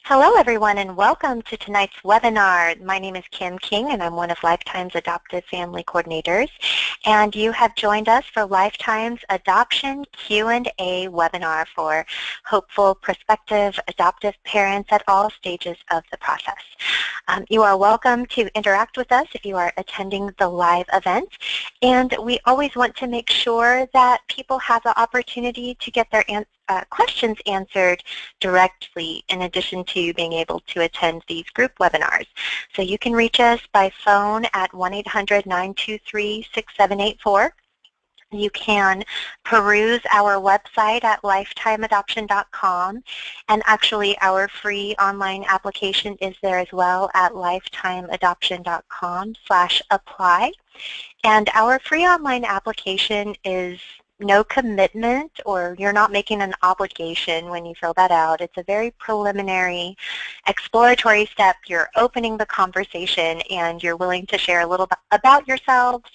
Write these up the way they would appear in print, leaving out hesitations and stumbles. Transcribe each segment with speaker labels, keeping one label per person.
Speaker 1: Hello everyone and welcome to tonight's webinar. My name is Kim King and I'm one of Lifetime's Adoptive Family Coordinators, and you have joined us for Lifetime's Adoption Q&A webinar for hopeful prospective adoptive parents at all stages of the process. You are welcome to interact with us if you are attending the live event, and we always want to make sure that people have the opportunity to get their questions answered directly in addition to being able to attend these group webinars. So you can reach us by phone at 1-800-923-6784. You can peruse our website at lifetimeadoption.com, and actually our free online application is there as well at lifetimeadoption.com/apply. And our free online application is no commitment, or you're not making an obligation when you fill that out. It's a very preliminary, exploratory step. You're opening the conversation and you're willing to share a little bit about yourselves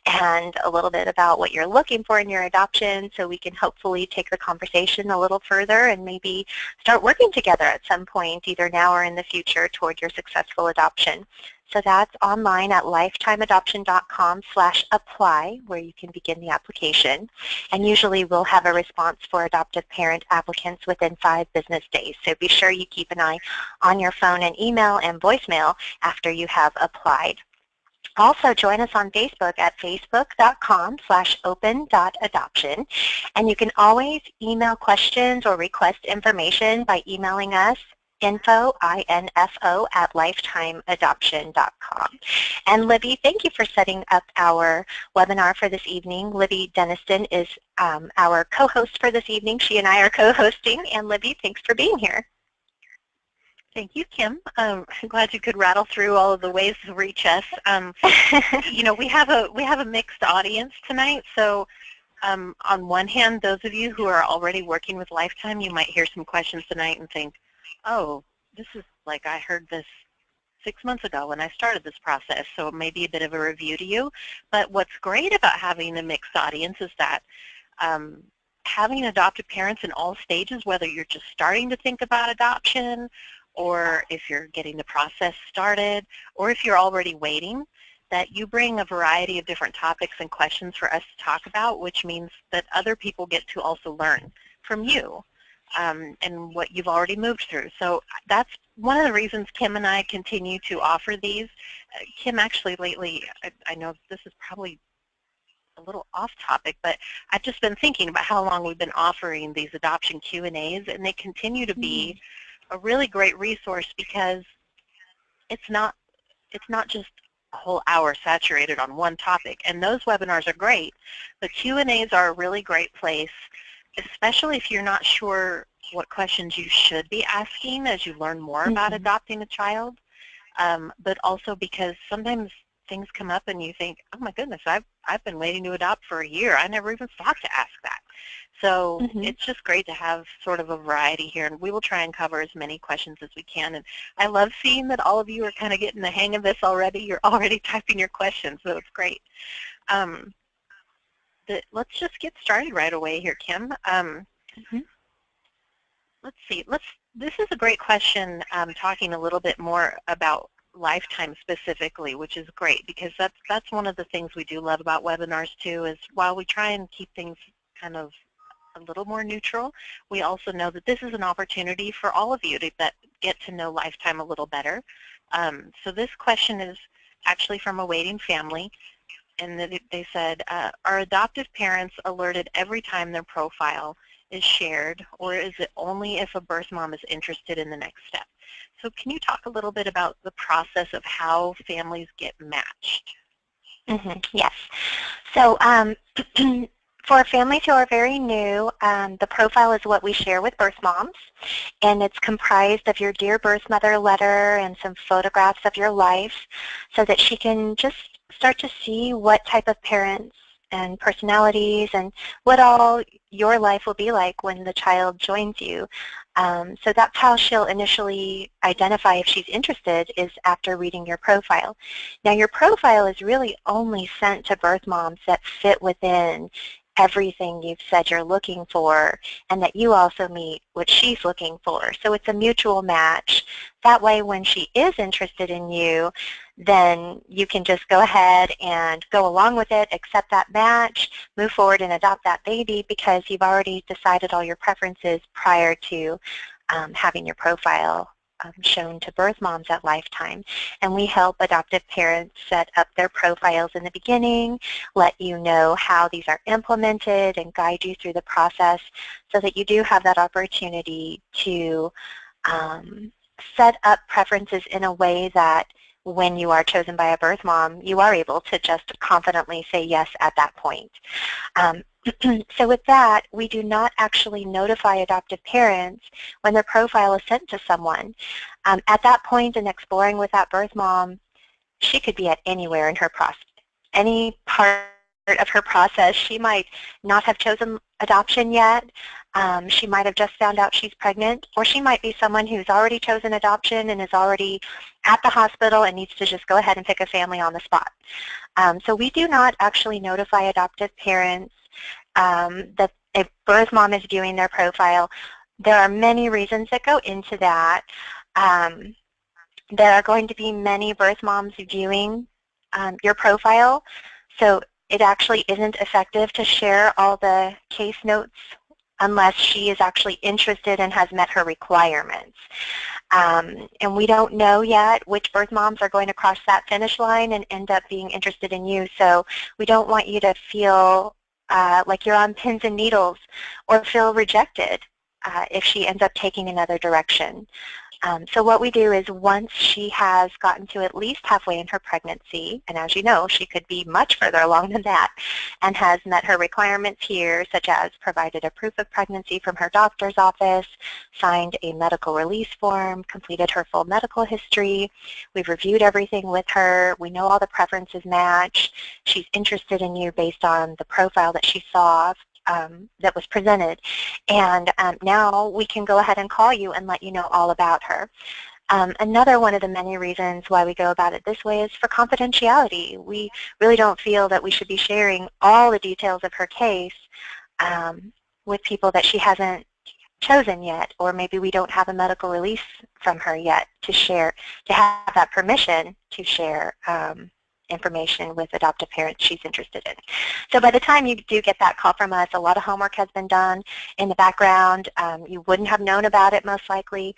Speaker 1: and a little bit about what you're looking for in your adoption, so we can hopefully take the conversation a little further and maybe start working together at some point, either now or in the future, toward your successful adoption. So that's online at lifetimeadoption.com/apply, where you can begin the application. And usually we'll have a response for adoptive parent applicants within 5 business days. So be sure you keep an eye on your phone and email and voicemail after you have applied. Also, join us on Facebook at facebook.com/open.adoption. And you can always email questions or request information by emailing us info at lifetimeadoption.com. And Libby, thank you for setting up our webinar for this evening. Libby Deniston is our co-host for this evening. She and I are co-hosting. And Libby, thanks for being here.
Speaker 2: Thank you, Kim. I'm glad you could rattle through all of the ways to reach us. You know, we have a mixed audience tonight. So on one hand, those of you who are already working with Lifetime, you might hear some questions tonight and think, oh, this is like I heard this 6 months ago when I started this process, so it may be a bit of a review to you. But what's great about having a mixed audience is that having adoptive parents in all stages, whether you're just starting to think about adoption, or if you're getting the process started, or if you're already waiting, that you bring a variety of different topics and questions for us to talk about, which means that other people get to also learn from you. And what you've already moved through. So that's one of the reasons Kim and I continue to offer these. Kim, actually lately, I know this is probably a little off topic, but I've just been thinking about how long we've been offering these adoption Q&As, and they continue to be a really great resource, because it's not just a whole hour saturated on one topic. And those webinars are great, but Q&As are a really great place, especially if you're not sure what questions you should be asking as you learn more about adopting a child, but also because sometimes things come up and you think, oh my goodness, I've been waiting to adopt for a year. I never even thought to ask that. So it's just great to have sort of a variety here, and we will try and cover as many questions as we can. And I love seeing that all of you are kind of getting the hang of this already. You're already typing your questions, so it's great. Let's just get started right away here, Kim. Let's see. This is a great question, talking a little bit more about Lifetime specifically, which is great, because that's one of the things we do love about webinars too, is while we try and keep things kind of a little more neutral, we also know that this is an opportunity for all of you to get to know Lifetime a little better. So this question is actually from a waiting family. And they said, are adoptive parents alerted every time their profile is shared, or is it only if a birth mom is interested in the next step? So can you talk a little bit about the process of how families get matched?
Speaker 1: Yes. So for families who are very new, the profile is what we share with birth moms, and it's comprised of your Dear Birth Mother letter and some photographs of your life, so that she can just start to see what type of parents and personalities and what all your life will be like when the child joins you. So that's how she'll initially identify if she's interested, is after reading your profile. Now your profile is really only sent to birth moms that fit within everything you've said you're looking for, and that you also meet what she's looking for. So it's a mutual match. That way, when she is interested in you, then you can just go ahead and go along with it, accept that match, move forward and adopt that baby, because you've already decided all your preferences prior to having your profile shown to birth moms at Lifetime. And we help adoptive parents set up their profiles in the beginning, let you know how these are implemented, and guide you through the process so that you do have that opportunity to set up preferences in a way that when you are chosen by a birth mom, you are able to just confidently say yes at that point. So with that, we do not actually notify adoptive parents when their profile is sent to someone. At that point in exploring with that birth mom, she could be at anywhere in her process, any part of her process. She might not have chosen adoption yet. She might have just found out she's pregnant, or she might be someone who's already chosen adoption and is already at the hospital and needs to just go ahead and pick a family on the spot. So we do not actually notify adoptive parents that a birth mom is viewing their profile. There are many reasons that go into that. There are going to be many birth moms viewing your profile, so it actually isn't effective to share all the case notes unless she is actually interested and has met her requirements. And we don't know yet which birth moms are going to cross that finish line and end up being interested in you, so we don't want you to feel like you're on pins and needles or feel rejected if she ends up taking another direction. So what we do is, once she has gotten to at least halfway in her pregnancy, and as you know, she could be much further along than that, and has met her requirements here, such as provided a proof of pregnancy from her doctor's office, signed a medical release form, completed her full medical history, we've reviewed everything with her, we know all the preferences match, she's interested in you based on the profile that she saw that was presented, and now we can go ahead and call you and let you know all about her. Another one of the many reasons why we go about it this way is for confidentiality. We really don't feel that we should be sharing all the details of her case with people that she hasn't chosen yet, or maybe we don't have a medical release from her yet to share, to have that permission to share information with adoptive parents she's interested in. So by the time you do get that call from us, a lot of homework has been done in the background. You wouldn't have known about it most likely.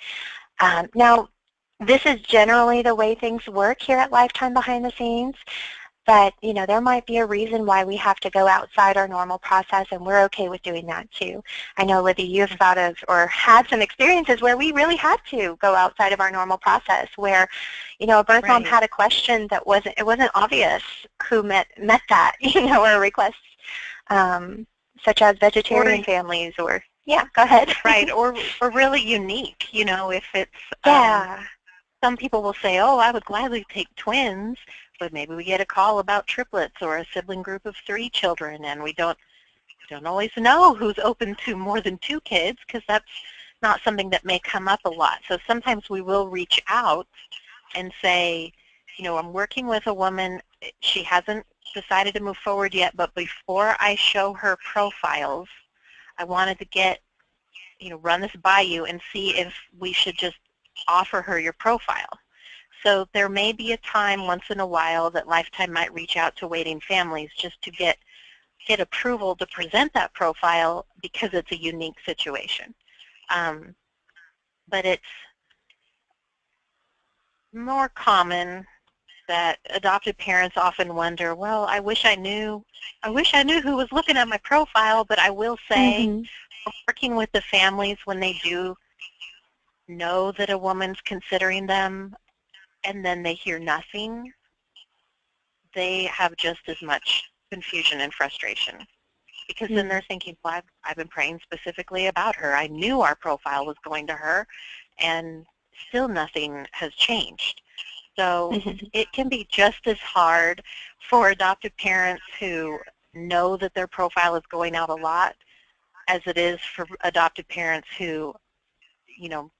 Speaker 1: Now, this is generally the way things work here at Lifetime behind the scenes, but you know, there might be a reason why we have to go outside our normal process, and we're okay with doing that too. I know, Libby, you've thought of or had some experiences where we really had to go outside of our normal process, where you know, a birth mom had a question that wasn't obvious who met that, you know, or requests such as vegetarian families, or yeah, go ahead.
Speaker 2: Right, or really unique, you know, if it's some people will say, oh, I would gladly take twins, but maybe we get a call about triplets or a sibling group of 3 children, and we don't always know who's open to more than 2 kids, because that's not something that may come up a lot. So sometimes we will reach out and say, you know, I'm working with a woman, she hasn't decided to move forward yet, but before I show her profiles, I wanted to get, you know, run this by you and see if we should just offer her your profile. So there may be a time once in a while that Lifetime might reach out to waiting families just to get approval to present that profile, because it's a unique situation. But it's more common that adopted parents often wonder, well, I wish I knew who was looking at my profile, but I will say, working with the families, when they do know that a woman's considering them and then they hear nothing, they have just as much confusion and frustration, because then they're thinking, well, I've been praying specifically about her. I knew our profile was going to her, and still nothing has changed. So it can be just as hard for adoptive parents who know that their profile is going out a lot as it is for adoptive parents who, you know,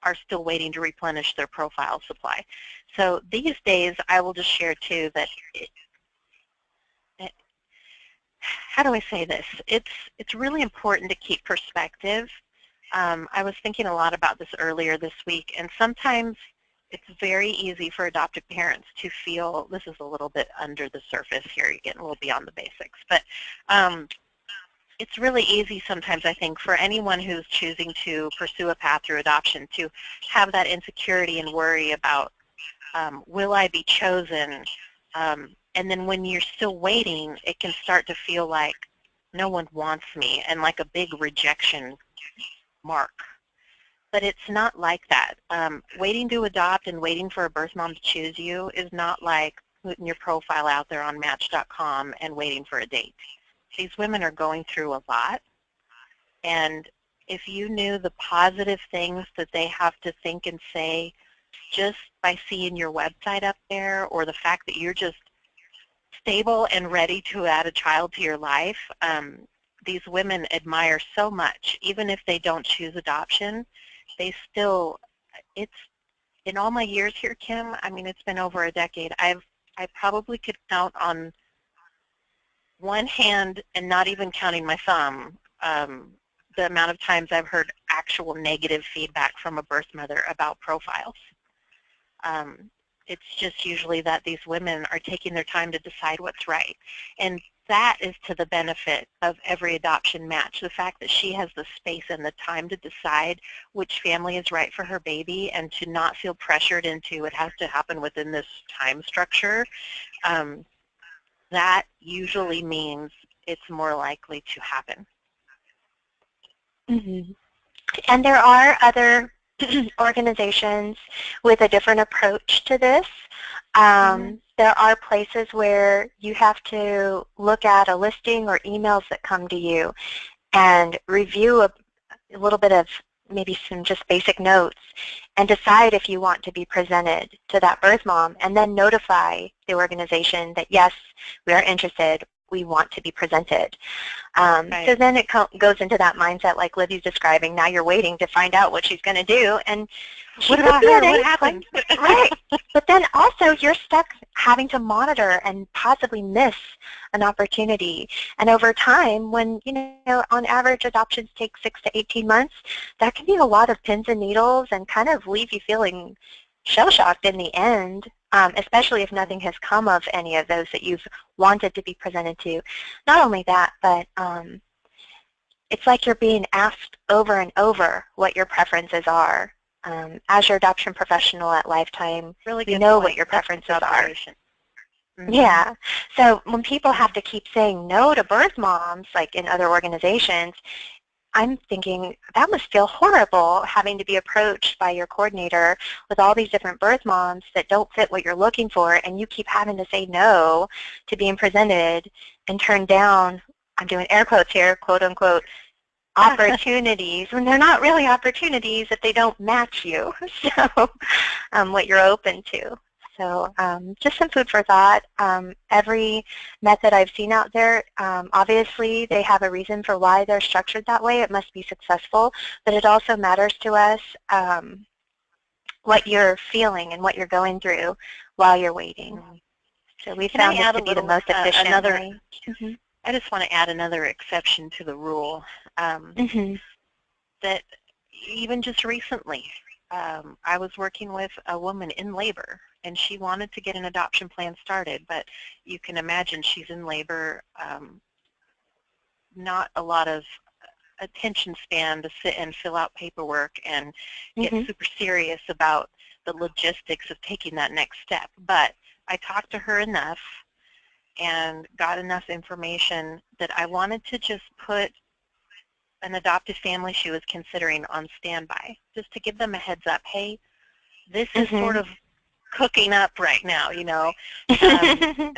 Speaker 2: are still waiting to replenish their profile supply. So these days, I will just share too that how do I say this? It's really important to keep perspective. I was thinking a lot about this earlier this week, and sometimes it's very easy for adoptive parents to feel, this is a little bit under the surface here, you're getting a little beyond the basics, but it's really easy sometimes, I think, for anyone who's choosing to pursue a path through adoption to have that insecurity and worry about, will I be chosen? And then when you're still waiting, it can start to feel like no one wants me and like a big rejection mark. But it's not like that. Waiting to adopt and waiting for a birth mom to choose you is not like putting your profile out there on Match.com and waiting for a date. These women are going through a lot, and if you knew the positive things that they have to think and say just by seeing your website up there, or the fact that you're just stable and ready to add a child to your life, these women admire so much. Even if they don't choose adoption, they still, it's, in all my years here, Kim, I mean, it's been over a decade. I probably could count on one hand, and not even counting my thumb, the amount of times I've heard actual negative feedback from a birth mother about profiles. It's just usually that these women are taking their time to decide what's right. And that is to the benefit of every adoption match, the fact that she has the space and the time to decide which family is right for her baby and to not feel pressured into it has to happen within this time structure. That usually means it's more likely to happen.
Speaker 1: Mm-hmm. And there are other organizations with a different approach to this. There are places where you have to look at a listing or emails that come to you and review a little bit of maybe some just basic notes and decide if you want to be presented to that birth mom, and then notify the organization that, yes, we are interested, we want to be presented.
Speaker 2: Right.
Speaker 1: So then it goes into that mindset like Libby's describing. Now you're waiting to find out what she's going to do. And
Speaker 2: what about her? What happened?
Speaker 1: Right. But then also you're stuck having to monitor and possibly miss an opportunity. And over time, when, you know, on average adoptions take 6 to 18 months, that can be a lot of pins and needles and kind of leave you feeling shell-shocked in the end. Especially if nothing has come of any of those that you've wanted to be presented to. Not only that, but it's like you're being asked over and over what your preferences are. As your adoption professional at Lifetime,
Speaker 2: really
Speaker 1: you know
Speaker 2: point.
Speaker 1: what your preferences are.
Speaker 2: Mm-hmm.
Speaker 1: Yeah. So when people have to keep saying no to birth moms, like in other organizations, I'm thinking that must feel horrible, having to be approached by your coordinator with all these different birth moms that don't fit what you're looking for, and you keep having to say no to being presented and turn down, I'm doing air quotes here, quote unquote, opportunities, when they're not really opportunities if they don't match you, so what you're open to. So just some food for thought. Every method I've seen out there, obviously they have a reason for why they're structured that way. It must be successful, but it also matters to us what you're feeling and what you're going through while you're waiting. So we found this to be the most efficient way.
Speaker 2: Mm-hmm. I just want to add another exception to the rule. That even just recently, I was working with a woman in labor, and she wanted to get an adoption plan started, but you can imagine she's in labor, not a lot of attention span to sit and fill out paperwork and get super serious about the logistics of taking that next step. But I talked to her enough and got enough information that I wanted to just put an adoptive family she was considering on standby, just to give them a heads up. Hey, this is sort of cooking up right now, you know.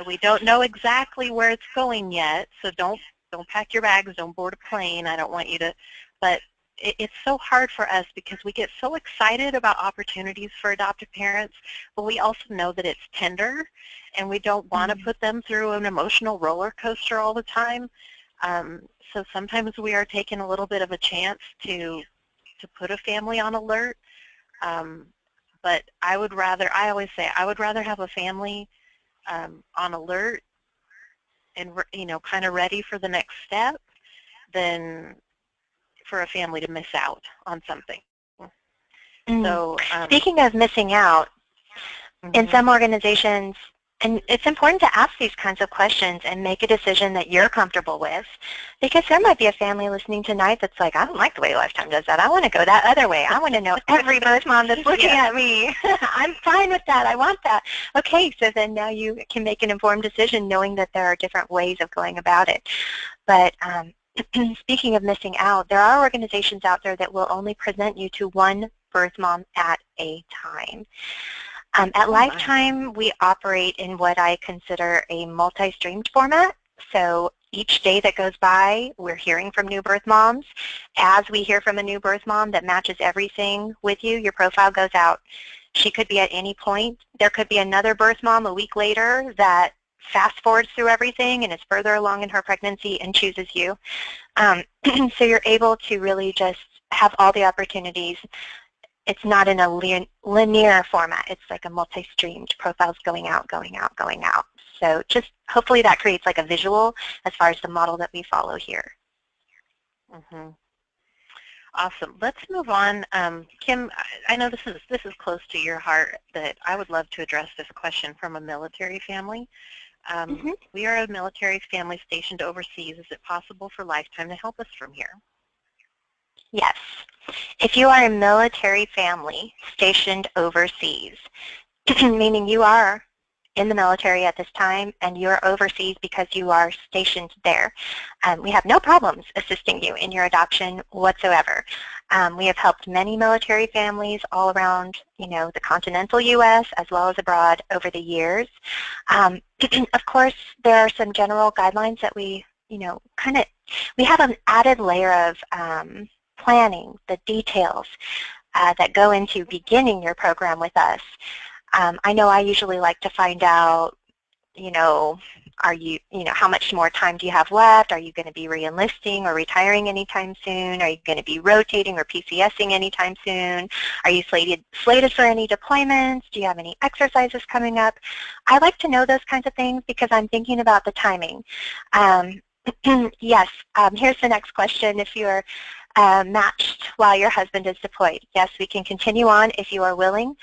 Speaker 2: We don't know exactly where it's going yet, so don't pack your bags, don't board a plane. I don't want you to, but it's so hard for us because we get so excited about opportunities for adoptive parents, but we also know that it's tender, and we don't want to put them through an emotional roller coaster all the time. So sometimes we are taking a little bit of a chance to put a family on alert. But I always say, I would rather have a family on alert and kind of ready for the next step than for a family to miss out on something. So
Speaker 1: speaking of missing out, in some organizations, and it's important to ask these kinds of questions and make a decision that you're comfortable with, because there might be a family listening tonight that's like, I don't like the way Lifetime does that. I want to go that other way. I want to know every birth mom that's looking at me. I'm fine with that. I want that. Okay, so then now you can make an informed decision knowing that there are different ways of going about it. But speaking of missing out, there are organizations out there that will only present you to one birth mom at a time. At Lifetime, we operate in what I consider a multi-streamed format. So each day that goes by, we're hearing from new birth moms. As we hear from a new birth mom that matches everything with you, your profile goes out. She could be at any point. There could be another birth mom a week later that fast forwards through everything and is further along in her pregnancy and chooses you. So you're able to really just have all the opportunities. It's not in a linear format. It's like a multi-streamed, profiles going out, going out, going out. So just hopefully that creates like a visual as far as the model that we follow here.
Speaker 2: Awesome. Let's move on. Kim, I know this is close to your heart, that I would love to address this question from a military family. We are a military family stationed overseas. Is it possible for Lifetime to help us from here?
Speaker 1: Yes. If you are a military family stationed overseas, meaning you are in the military at this time and you're overseas because you are stationed there, we have no problems assisting you in your adoption whatsoever. We have helped many military families all around, the continental U.S. as well as abroad over the years. Of course, there are some general guidelines that we, we have an added layer of planning, the details that go into beginning your program with us. I know I usually like to find out, are you, how much more time do you have left? Are you going to be re-enlisting or retiring anytime soon? Are you going to be rotating or PCSing anytime soon? Are you slated for any deployments? Do you have any exercises coming up? I like to know those kinds of things because I'm thinking about the timing. Yes, here's the next question. If you're matched while your husband is deployed, yes, we can continue on if you are willing.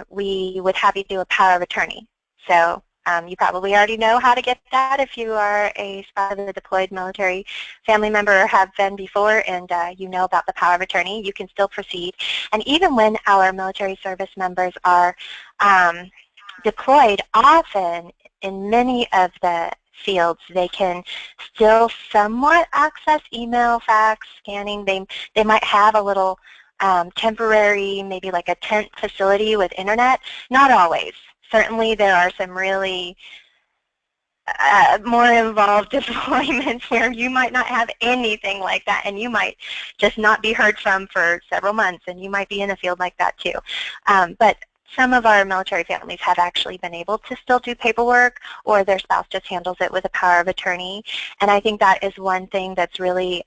Speaker 1: We would have you do a power of attorney. So you probably already know how to get that if you are a spouse of a deployed military family member or have been before, and you know about the power of attorney. You can still proceed. And even when our military service members are deployed, often in many of the fields, they can still somewhat access email, fax, scanning. They might have a little temporary, maybe like a tent facility with internet. Not always. Certainly there are some really more involved deployments where you might not have anything like that, and you might just not be heard from for several months, and you might be in a field like that too. But some of our military families have actually been able to still do paperwork, or their spouse just handles it with a power of attorney. And I think that is one thing that's really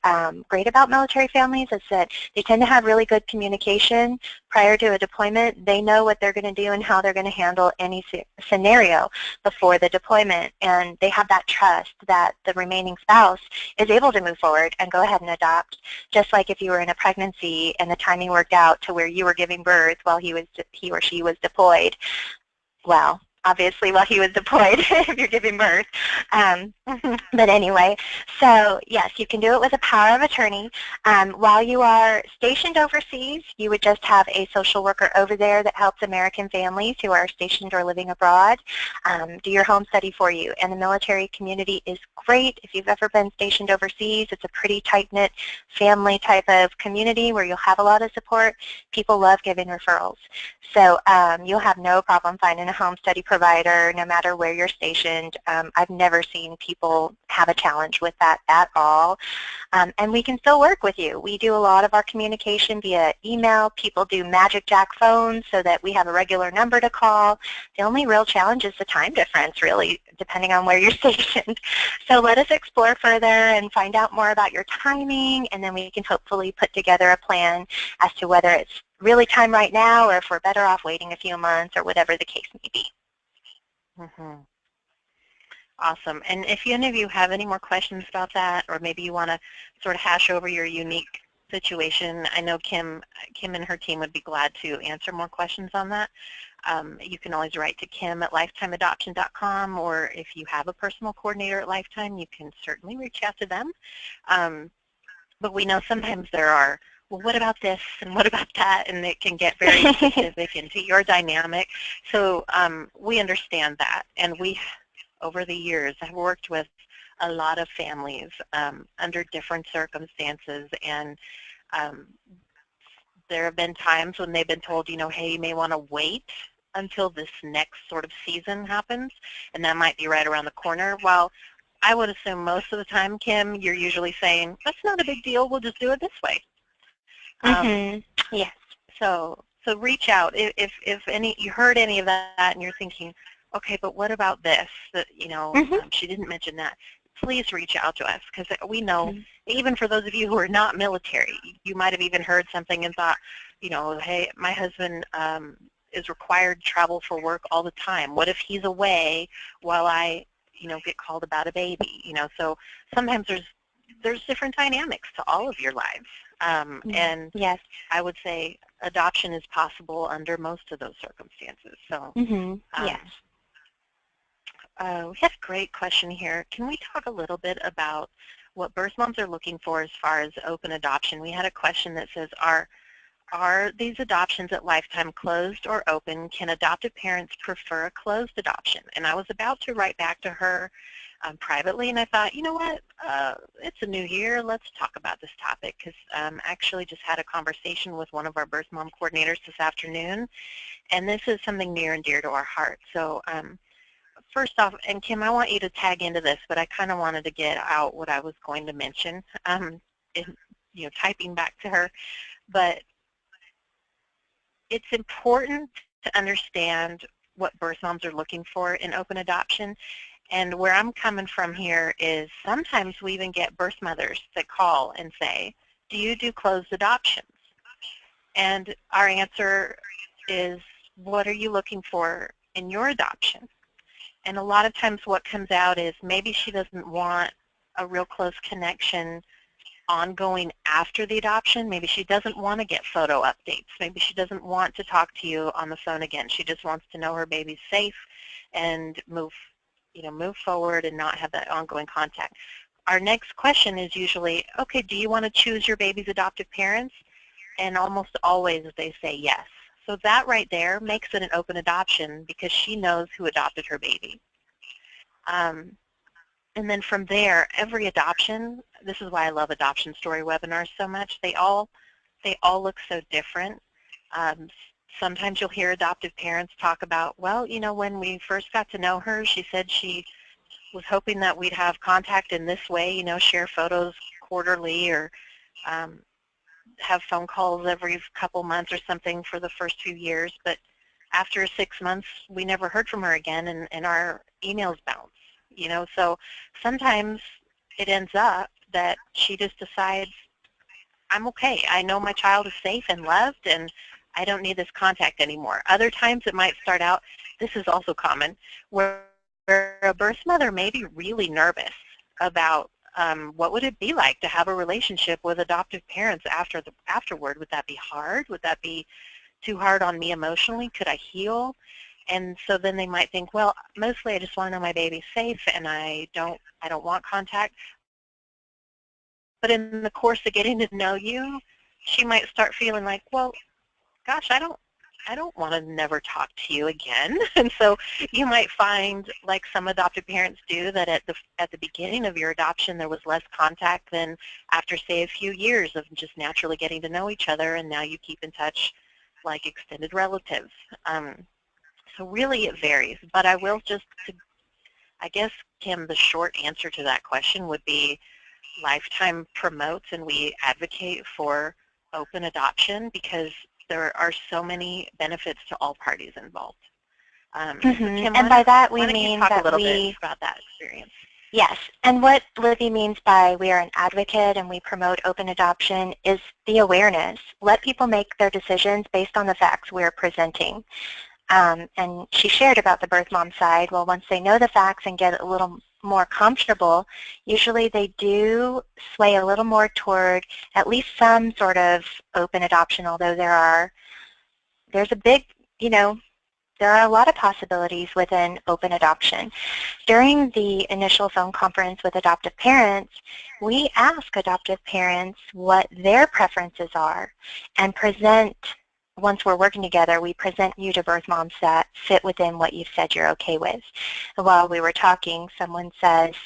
Speaker 1: great about military families, is that they tend to have really good communication prior to a deployment. They know what they're going to do and how they're going to handle any scenario before the deployment, and they have that trust that the remaining spouse is able to move forward and go ahead and adopt, just like if you were in a pregnancy and the timing worked out to where you were giving birth while he or she was deployed. Well, obviously while he was deployed if you're giving birth. But anyway, so yes, you can do it with a power of attorney. While you are stationed overseas, you would just have a social worker over there that helps American families who are stationed or living abroad do your home study for you. And the military community is great. If you've ever been stationed overseas, it's a pretty tight-knit family type of community where you'll have a lot of support. People love giving referrals. So you'll have no problem finding a home study provider no matter where you're stationed. I've never seen people have a challenge with that at all. And we can still work with you. We do a lot of our communication via email. People do Magic Jack phones so that we have a regular number to call. The only real challenge is the time difference, really, depending on where you're stationed. So let us explore further and find out more about your timing, and then we can hopefully put together a plan as to whether it's really time right now or if we're better off waiting a few months or whatever the case may be.
Speaker 2: Awesome. And if any of you have any more questions about that, or maybe you want to sort of hash over your unique situation, I know Kim and her team would be glad to answer more questions on that. You can always write to Kim at lifetimeadoption.com, or if you have a personal coordinator at Lifetime, you can certainly reach out to them. But we know sometimes there are, well, what about this and what about that? And it can get very specific into your dynamic. So we understand that. And we, over the years, have worked with a lot of families under different circumstances. And there have been times when they've been told, you know, hey, you may want to wait until this next sort of season happens, and that might be right around the corner. While I would assume most of the time, Kim, you're usually saying, that's not a big deal, we'll just do it this way.
Speaker 1: Yes.
Speaker 2: So reach out. If you heard any of that and you're thinking, okay, but what about this? That, you know, she didn't mention that. Please reach out to us, because we know, even for those of you who are not military, you might have even heard something and thought, you know, hey, my husband is required to travel for work all the time. What if he's away while I, you know, get called about a baby? You know, so sometimes there's different dynamics to all of your lives. And
Speaker 1: yes,
Speaker 2: I would say adoption is possible under most of those circumstances. So
Speaker 1: yes.
Speaker 2: We have a great question here. Can we talk a little bit about what birth moms are looking for as far as open adoption? We had a question that says, are these adoptions at Lifetime closed or open? Can adoptive parents prefer a closed adoption? And I was about to write back to her privately, and I thought, you know what, it's a new year, let's talk about this topic, because actually just had a conversation with one of our birth mom coordinators this afternoon, and this is something near and dear to our heart. So first off, and Kim, I want you to tag into this, but I kind of wanted to get out what I was going to mention, you know, typing back to her. But it's important to understand what birth moms are looking for in open adoption. And where I'm coming from here is sometimes we even get birth mothers that call and say, do you do closed adoptions? And our answer is, what are you looking for in your adoption? And a lot of times what comes out is maybe she doesn't want a real close connection ongoing after the adoption. Maybe she doesn't want to get photo updates. Maybe she doesn't want to talk to you on the phone again. She just wants to know her baby's safe and move forward and not have that ongoing contact. Our next question is usually, okay, do you want to choose your baby's adoptive parents? And almost always they say yes. So that right there makes it an open adoption, because she knows who adopted her baby. And then from there, every adoption, this is why I love adoption story webinars so much, they all look so different. Sometimes you'll hear adoptive parents talk about, well, you know, when we first got to know her, she said she was hoping that we'd have contact in this way, you know, share photos quarterly, or have phone calls every couple months or something for the first few years. But after 6 months, we never heard from her again, and our emails bounce, you know. So sometimes it ends up that she just decides, I'm okay. I know my child is safe and loved, and I don't need this contact anymore. Other times it might start out, this is also common, where a birth mother may be really nervous about what would it be like to have a relationship with adoptive parents afterward. Would that be hard? Would that be too hard on me emotionally? Could I heal? And so then they might think, well, mostly I just want to know my baby's safe, and I don't want contact. But in the course of getting to know you, she might start feeling like, well, gosh, I don't want to never talk to you again. And so you might find, like some adoptive parents do, that at the beginning of your adoption there was less contact than after, say, a few years of just naturally getting to know each other, and now you keep in touch like extended relatives. So really it varies. But I will just, I guess, Kim, the short answer to that question would be Lifetime promotes and we advocate for open adoption, because there are so many benefits to all parties involved. So Kim,
Speaker 1: and by that we mean
Speaker 2: talk
Speaker 1: that
Speaker 2: a little bit about that experience.
Speaker 1: Yes, and what Libby means by we are an advocate and we promote open adoption is the awareness. Let people make their decisions based on the facts we're presenting. And she shared about the birth mom side. Well, once they know the facts and get a little more comfortable, usually they do sway a little more toward at least some sort of open adoption, although there's a big, you know, there are a lot of possibilities within open adoption. During the initial phone conference with adoptive parents, we ask adoptive parents what their preferences are and present, once we're working together, we present you to birth moms that fit within what you've said you're okay with. And while we were talking, someone says,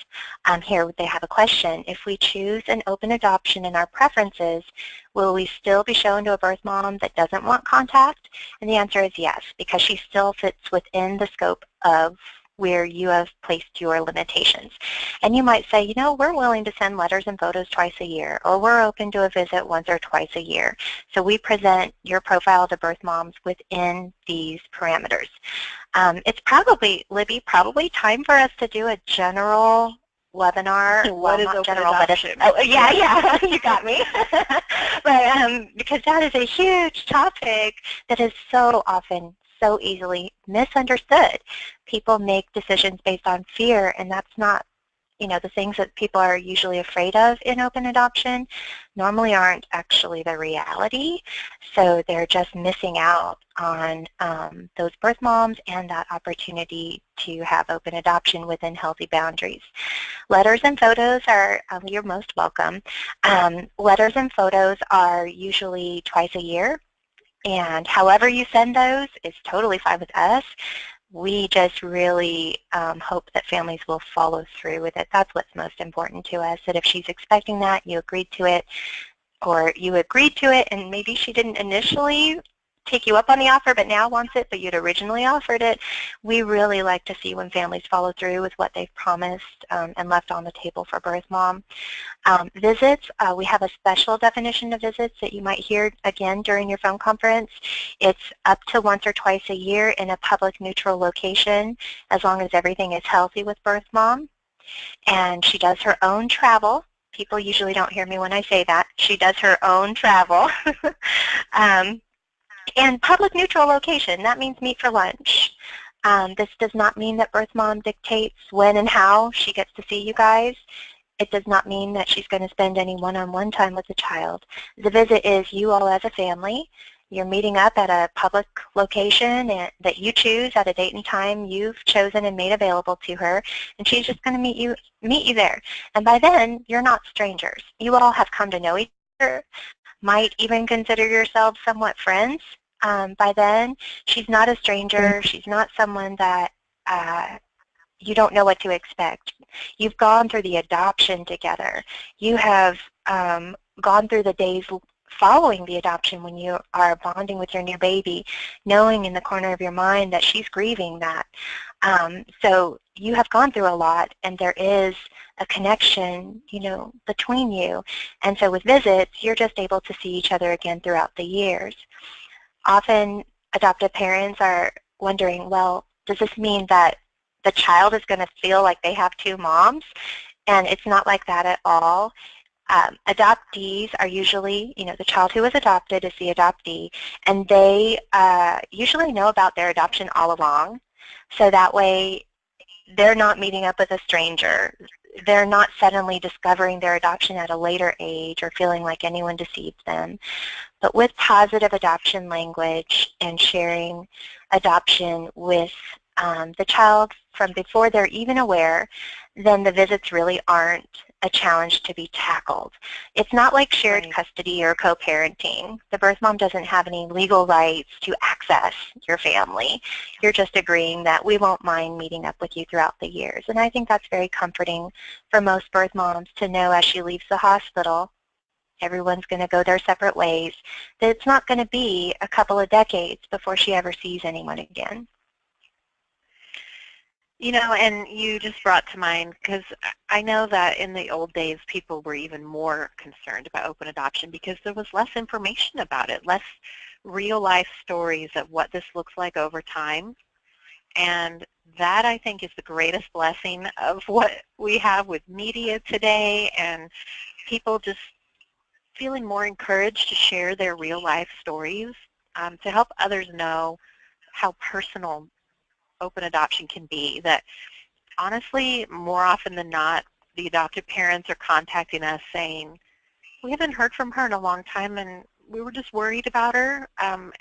Speaker 1: here they have a question. If we choose an open adoption in our preferences, will we still be shown to a birth mom that doesn't want contact? And the answer is yes, because she still fits within the scope of where you have placed your limitations. And you might say, you know, we're willing to send letters and photos twice a year, or we're open to a visit once or twice a year. So we present your profile to birth moms within these parameters. It's probably, Libby, probably time for us to do a general webinar.
Speaker 2: What is open adoption?
Speaker 1: Yeah, you got me. But because that is a huge topic that is so often so easily misunderstood. People make decisions based on fear, and that's not, you know, the things that people are usually afraid of in open adoption normally aren't actually the reality. So they're just missing out on those birth moms and that opportunity to have open adoption within healthy boundaries. Letters and photos are, you're most welcome. Letters and photos are usually twice a year. And however you send those is totally fine with us. We just really hope that families will follow through with it. That's what's most important to us, that if she's expecting that, you agreed to it, or you agreed to it and maybe she didn't initially take you up on the offer but now wants it, but you'd originally offered it. We really like to see when families follow through with what they've promised and left on the table for birth mom. Visits, we have a special definition of visits that you might hear again during your phone conference. It's up to once or twice a year in a public neutral location as long as everything is healthy with birth mom. And she does her own travel. People usually don't hear me when I say that. She does her own travel. And public neutral location, that means meet for lunch. This does not mean that birth mom dictates when and how she gets to see you guys. It does not mean that she's going to spend any one-on-one time with the child. The visit is you all as a family. You're meeting up at a public location that you choose at a date and time you've chosen and made available to her, and she's just going to meet you there. And by then, you're not strangers. You all have come to know each other, might even consider yourselves somewhat friends. By then, she's not a stranger. She's not someone that you don't know what to expect. You've gone through the adoption together. You have gone through the days following the adoption when you are bonding with your new baby, knowing in the corner of your mind that she's grieving that. So you have gone through a lot, and there is a connection, you know, between you. And so with visits, you're just able to see each other again throughout the years. Often adoptive parents are wondering, well, does this mean that the child is going to feel like they have two moms? And it's not like that at all. Adoptees are usually, you know, the child who was adopted is the adoptee, and they usually know about their adoption all along. So that way they're not meeting up with a stranger. They're not suddenly discovering their adoption at a later age or feeling like anyone deceived them. But with positive adoption language and sharing adoption with the child from before they're even aware, then the visits really aren't a challenge to be tackled. It's not like shared custody or co-parenting. The birth mom doesn't have any legal rights to access your family. You're just agreeing that we won't mind meeting up with you throughout the years. And I think that's very comforting for most birth moms to know as she leaves the hospital, everyone's going to go their separate ways, that it's not going to be a couple of decades before she ever sees anyone again.
Speaker 2: You know, and you just brought to mind, because I know that in the old days people were even more concerned about open adoption because there was less information about it, less real life stories of what this looks like over time. And that, I think, is the greatest blessing of what we have with media today, and people just feeling more encouraged to share their real life stories to help others know how personal open adoption can be, that honestly, more often than not, the adoptive parents are contacting us saying, we haven't heard from her in a long time, and we were just worried about her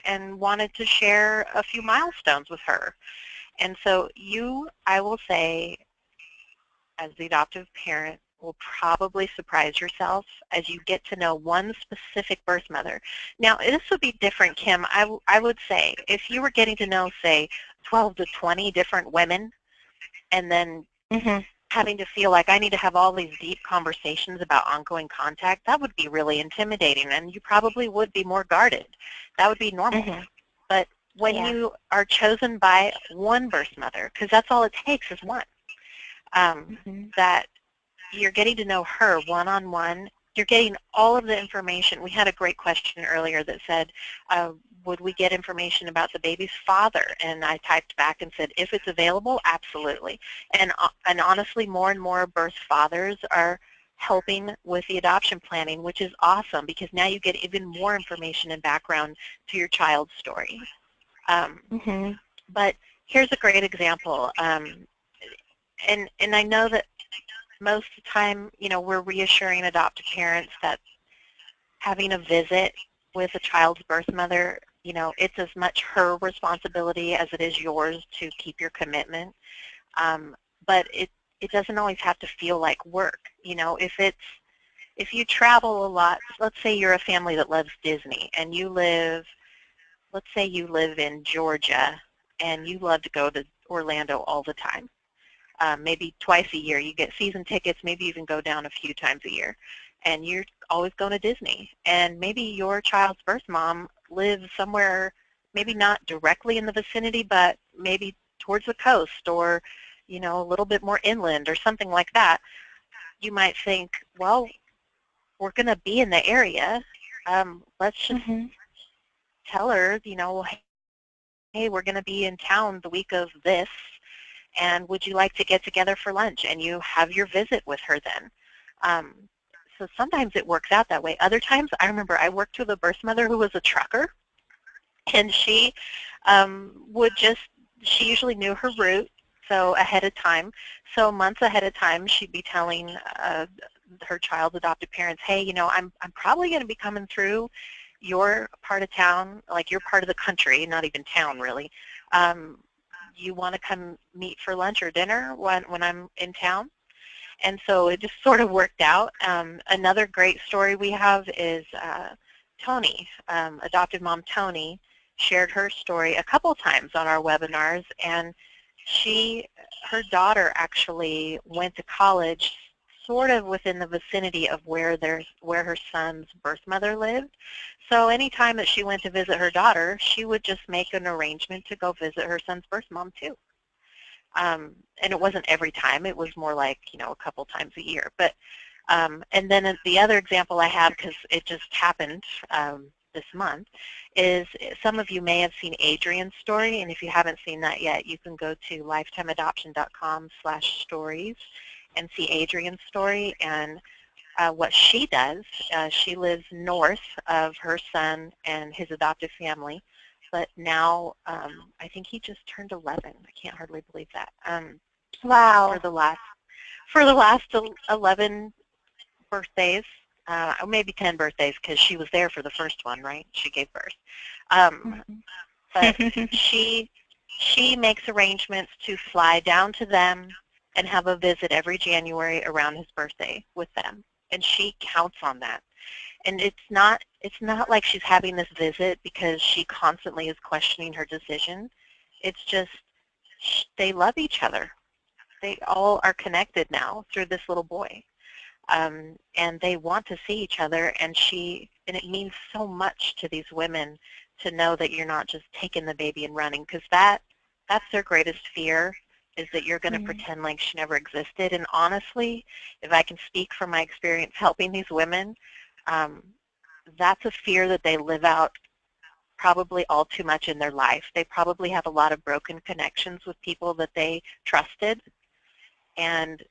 Speaker 2: and wanted to share a few milestones with her. And so you, I will say, as the adoptive parent, will probably surprise yourself as you get to know one specific birth mother. Now, this would be different, Kim. I would say if you were getting to know, say, 12 to 20 different women, and then
Speaker 1: Mhm.
Speaker 2: having to feel like I need to have all these deep conversations about ongoing contact, that would be really intimidating, and you probably would be more guarded. That would be normal.
Speaker 1: Mhm.
Speaker 2: But when
Speaker 1: Yeah.
Speaker 2: you are chosen by one birth mother, because that's all it takes is one,
Speaker 1: Mhm.
Speaker 2: that you're getting to know her one-on-one. You're getting all of the information. We had a great question earlier that said, would we get information about the baby's father? And I typed back and said, if it's available, absolutely. And honestly, more and more birth fathers are helping with the adoption planning, which is awesome because now you get even more information and background to your child's story.
Speaker 1: Mhm.
Speaker 2: But here's a great example. And I know that most of the time, we're reassuring adoptive parents that having a visit with a child's birth mother, it's as much her responsibility as it is yours to keep your commitment. But it doesn't always have to feel like work. If you travel a lot, let's say you're a family that loves Disney and let's say you live in Georgia and you love to go to Orlando all the time. Maybe twice a year. You get season tickets, maybe even go down a few times a year. And you're always going to Disney. And maybe your child's birth mom lives somewhere, maybe not directly in the vicinity, but maybe towards the coast or, a little bit more inland or something like that. You might think, well, we're going to be in the area. Let's just
Speaker 1: Mhm.
Speaker 2: tell her, hey, we're going to be in town the week of this, and would you like to get together for lunch? And you have your visit with her then. Um, so sometimes it works out that way. Other times, I remember I worked with a birth mother who was a trucker, and she she usually knew her route, so ahead of time. So months ahead of time, she'd be telling her child's adopted parents, hey, I'm probably going to be coming through your part of town, like your part of the country, not even town really. You want to come meet for lunch or dinner when I'm in town? And so it just sort of worked out. Another great story we have is Tony, adoptive mom Tony, shared her story a couple times on our webinars, and her daughter actually went to college sort of within the vicinity of where her son's birth mother lived. So anytime that she went to visit her daughter, she would just make an arrangement to go visit her son's birth mom too. And it wasn't every time. It was more like, a couple times a year. But and then the other example I have, because it just happened this month, is some of you may have seen Adrian's story, and if you haven't seen that yet, you can go to lifetimeadoption.com/stories and see Adrian's story. And what she does, she lives north of her son and his adoptive family, but now I think he just turned 11. I can't hardly believe that. For
Speaker 1: Wow.
Speaker 2: the last 11 birthdays, or maybe 10 birthdays, because she was there for the first one, right? She gave birth. Um,
Speaker 1: Mhm.
Speaker 2: but she makes arrangements to fly down to them and have a visit every January around his birthday with them, and she counts on that. And it's not like she's having this visit because she constantly is questioning her decision. It's just they love each other. They all are connected now through this little boy. And they want to see each other, and it means so much to these women to know that you're not just taking the baby and running, because that's their greatest fear, is that you're going to
Speaker 1: Mhm.
Speaker 2: pretend like she never existed. And honestly, if I can speak from my experience helping these women, um, that's a fear that they live out probably all too much in their life. They probably have a lot of broken connections with people that they trusted, and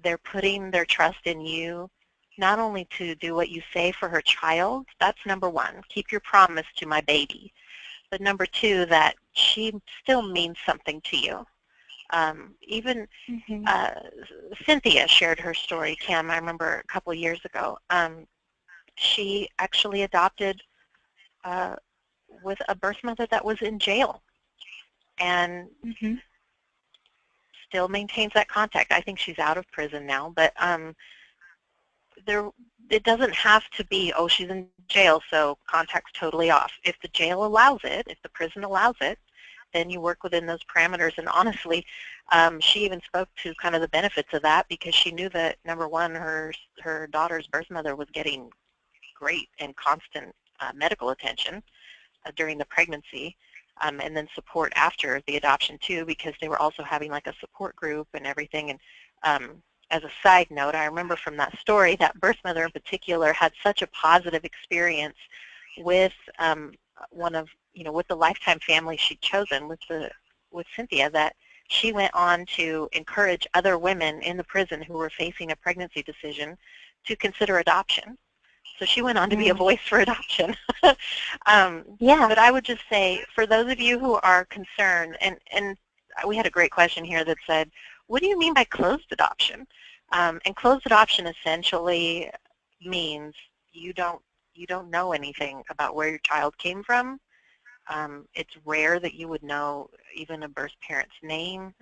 Speaker 2: they're putting their trust in you not only to do what you say for her child, that's number one, keep your promise to my baby, but number two, that she still means something to you. Even
Speaker 1: Mhm.
Speaker 2: Cynthia shared her story, Kim, I remember a couple of years ago. She actually adopted uh, with a birth mother that was in jail and
Speaker 1: Mhm.
Speaker 2: still maintains that contact. I think she's out of prison now, but there, it doesn't have to be, oh, she's in jail, so contact's totally off. If the jail allows it, if the prison allows it, then you work within those parameters. And honestly, she even spoke to kind of the benefits of that because she knew that, number one, her daughter's birth mother was getting great and constant medical attention during the pregnancy, and then support after the adoption too, because they were also having like a support group and everything. And as a side note, I remember from that story that birth mother in particular had such a positive experience with one of, with the lifetime family she'd chosen with Cynthia, that she went on to encourage other women in the prison who were facing a pregnancy decision to consider adoption. So she went on to be a
Speaker 1: Mm.
Speaker 2: voice for adoption.
Speaker 1: Yeah.
Speaker 2: But I would just say, for those of you who are concerned, and we had a great question here that said, what do you mean by closed adoption? And closed adoption essentially means you don't know anything about where your child came from. It's rare that you would know even a birth parent's name,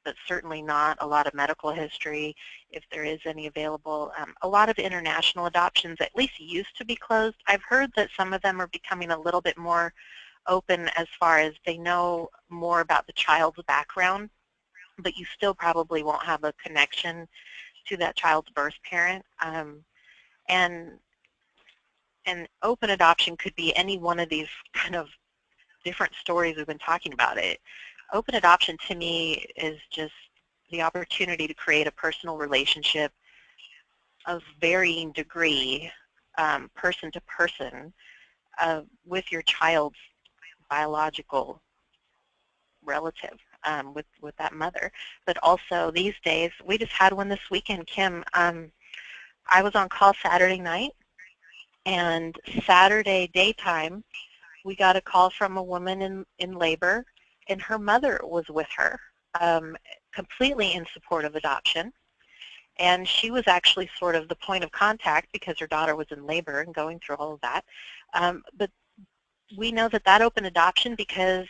Speaker 2: but certainly not a lot of medical history, if there is any available. A lot of international adoptions at least used to be closed. I've heard that some of them are becoming a little bit more open as far as they know more about the child's background, but you still probably won't have a connection to that child's birth parent. And open adoption could be any one of these kind of different stories we've been talking about. It. Open adoption to me is just the opportunity to create a personal relationship of varying degree, person to person, with your child's biological relative, with that mother. But also these days, we just had one this weekend, Kim. I was on call Saturday night, and Saturday daytime, we got a call from a woman in labor, and her mother was with her, completely in support of adoption. And she was actually sort of the point of contact because her daughter was in labor and going through all of that. But we know that that open adoption because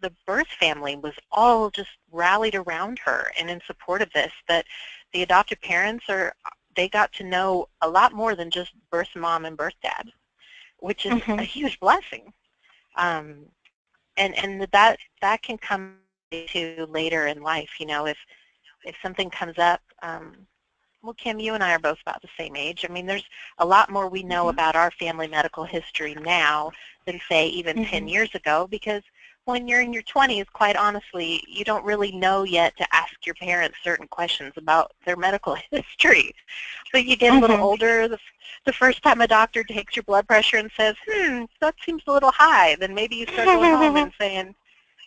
Speaker 2: the birth family was all just rallied around her and in support of this, that the adoptive parents they got to know a lot more than just birth mom and birth dad, which is a
Speaker 1: Mhm.
Speaker 2: huge blessing. And that can come to later in life. If something comes up, well, Kim, you and I are both about the same age. I mean, there's a lot more we know
Speaker 1: Mhm.
Speaker 2: about our family medical history now than, say, even 10
Speaker 1: Mhm.
Speaker 2: years ago, because when you're in your 20s, quite honestly, you don't really know yet to ask your parents certain questions about their medical history. But you get a little
Speaker 1: Mhm.
Speaker 2: older, the first time a doctor takes your blood pressure and says, that seems a little high, then maybe you start going home and saying,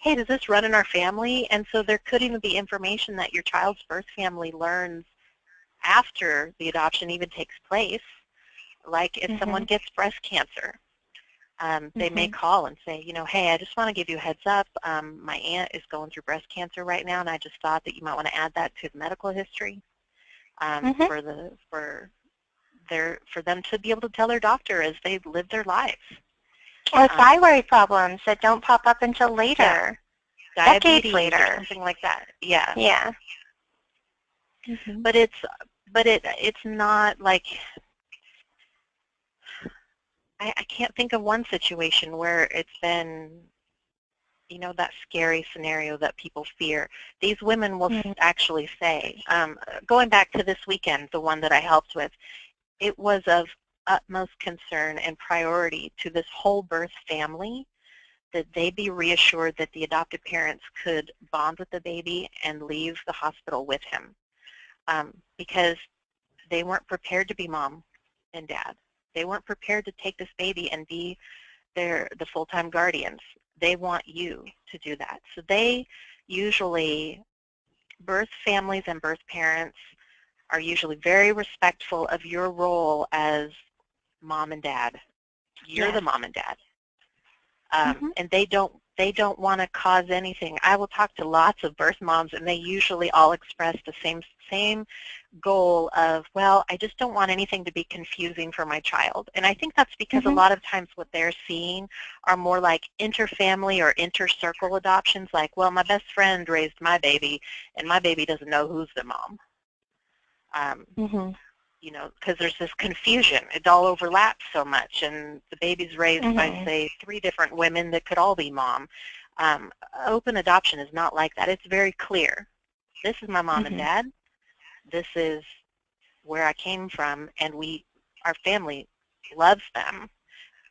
Speaker 2: hey, does this run in our family? And so there could even be information that your child's birth family learns after the adoption even takes place. Like if someone
Speaker 1: Mhm.
Speaker 2: gets breast cancer, they may
Speaker 1: Mhm.
Speaker 2: call and say, hey, I just want to give you a heads up. My aunt is going through breast cancer right now, and I just thought that you might want to add that to the medical history,
Speaker 1: Mhm.
Speaker 2: for them to be able to tell their doctor as they live their lives.
Speaker 1: Or
Speaker 2: Um,
Speaker 1: thyroid problems that don't pop up until
Speaker 2: yeah,
Speaker 1: later, decades
Speaker 2: diabetes or
Speaker 1: later.
Speaker 2: something like that. Yeah,
Speaker 1: Yeah. Mhm.
Speaker 2: but it's not like I can't think of one situation where it's been, that scary scenario that people fear. These women will
Speaker 1: Mhm.
Speaker 2: actually say, going back to this weekend, the one that I helped with, it was of utmost concern and priority to this whole birth family that they be reassured that the adoptive parents could bond with the baby and leave the hospital with him, because they weren't prepared to be mom and dad. They weren't prepared to take this baby and be the full-time guardians. They want you to do that. So they usually, birth families and birth parents are usually very respectful of your role as mom and dad. You're
Speaker 1: Yes.
Speaker 2: the mom and dad.
Speaker 1: Mhm.
Speaker 2: And they don't they don't want to cause anything. I will talk to lots of birth moms, and they usually all express the same goal of, well, I just don't want anything to be confusing for my child. And I think that's because a lot of times what they're seeing are more like interfamily or inter-circle adoptions, like, well, my best friend raised my baby, and my baby doesn't know who's the mom. You know, because there's this confusion. It all overlaps so much, and the baby's raised by, say, 3 different women that could all be mom. Open adoption is not like that. It's very clear. This is my mom and dad. This is where I came from, and our family loves them,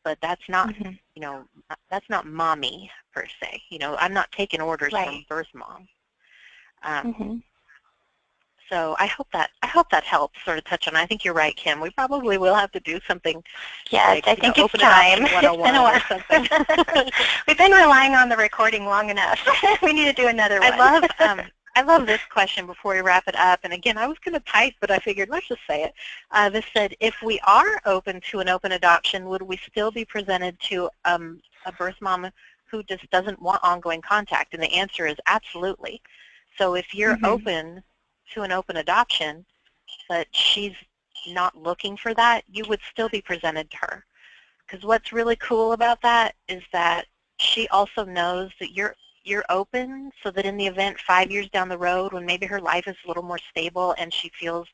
Speaker 2: but that's not, you know, that's not mommy per se. You know, I'm not taking orders from birth mom. So I hope that helps sort of touch on. I think you're right, Kim. We probably will have to do something.
Speaker 1: Yes,
Speaker 2: like,
Speaker 1: I think it's time. It's been a while.
Speaker 2: Or something.
Speaker 1: We've been relying on the recording long enough. We need to do another one.
Speaker 2: I love this question before we wrap it up. And again, I was going to type, but I figured let's just say it. This said, if we are open to an open adoption, would we still be presented to a birth mom who just doesn't want ongoing contact? And the answer is absolutely. So if you're open to an open adoption, but she's not looking for that, you would still be presented to her. Because what's really cool about that is that she also knows that you're open, so that in the event 5 years down the road, when maybe her life is a little more stable and she feels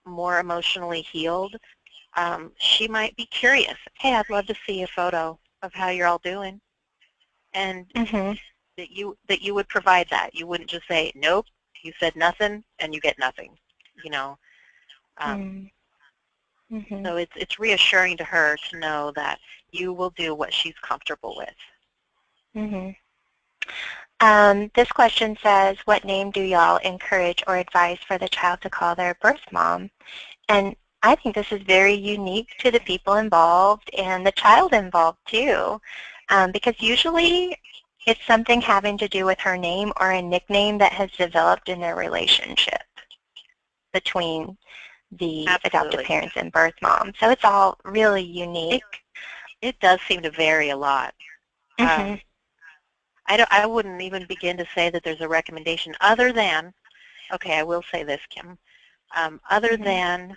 Speaker 2: more emotionally healed, she might be curious. Hey, I'd love to see a photo of how you're all doing. And that you would provide that. You wouldn't just say, nope, you said nothing, and you get nothing, you know. So it's reassuring to her to know that you will do what she's comfortable with.
Speaker 1: This question says, what name do y'all encourage or advise for the child to call their birth mom? And I think this is very unique to the people involved and the child involved too, because usually it's something having to do with her name or a nickname that has developed in their relationship between the adoptive parents and birth mom. So it's all really unique.
Speaker 2: It does seem to vary a lot. I wouldn't even begin to say that there's a recommendation other than, okay, I will say this, Kim, other than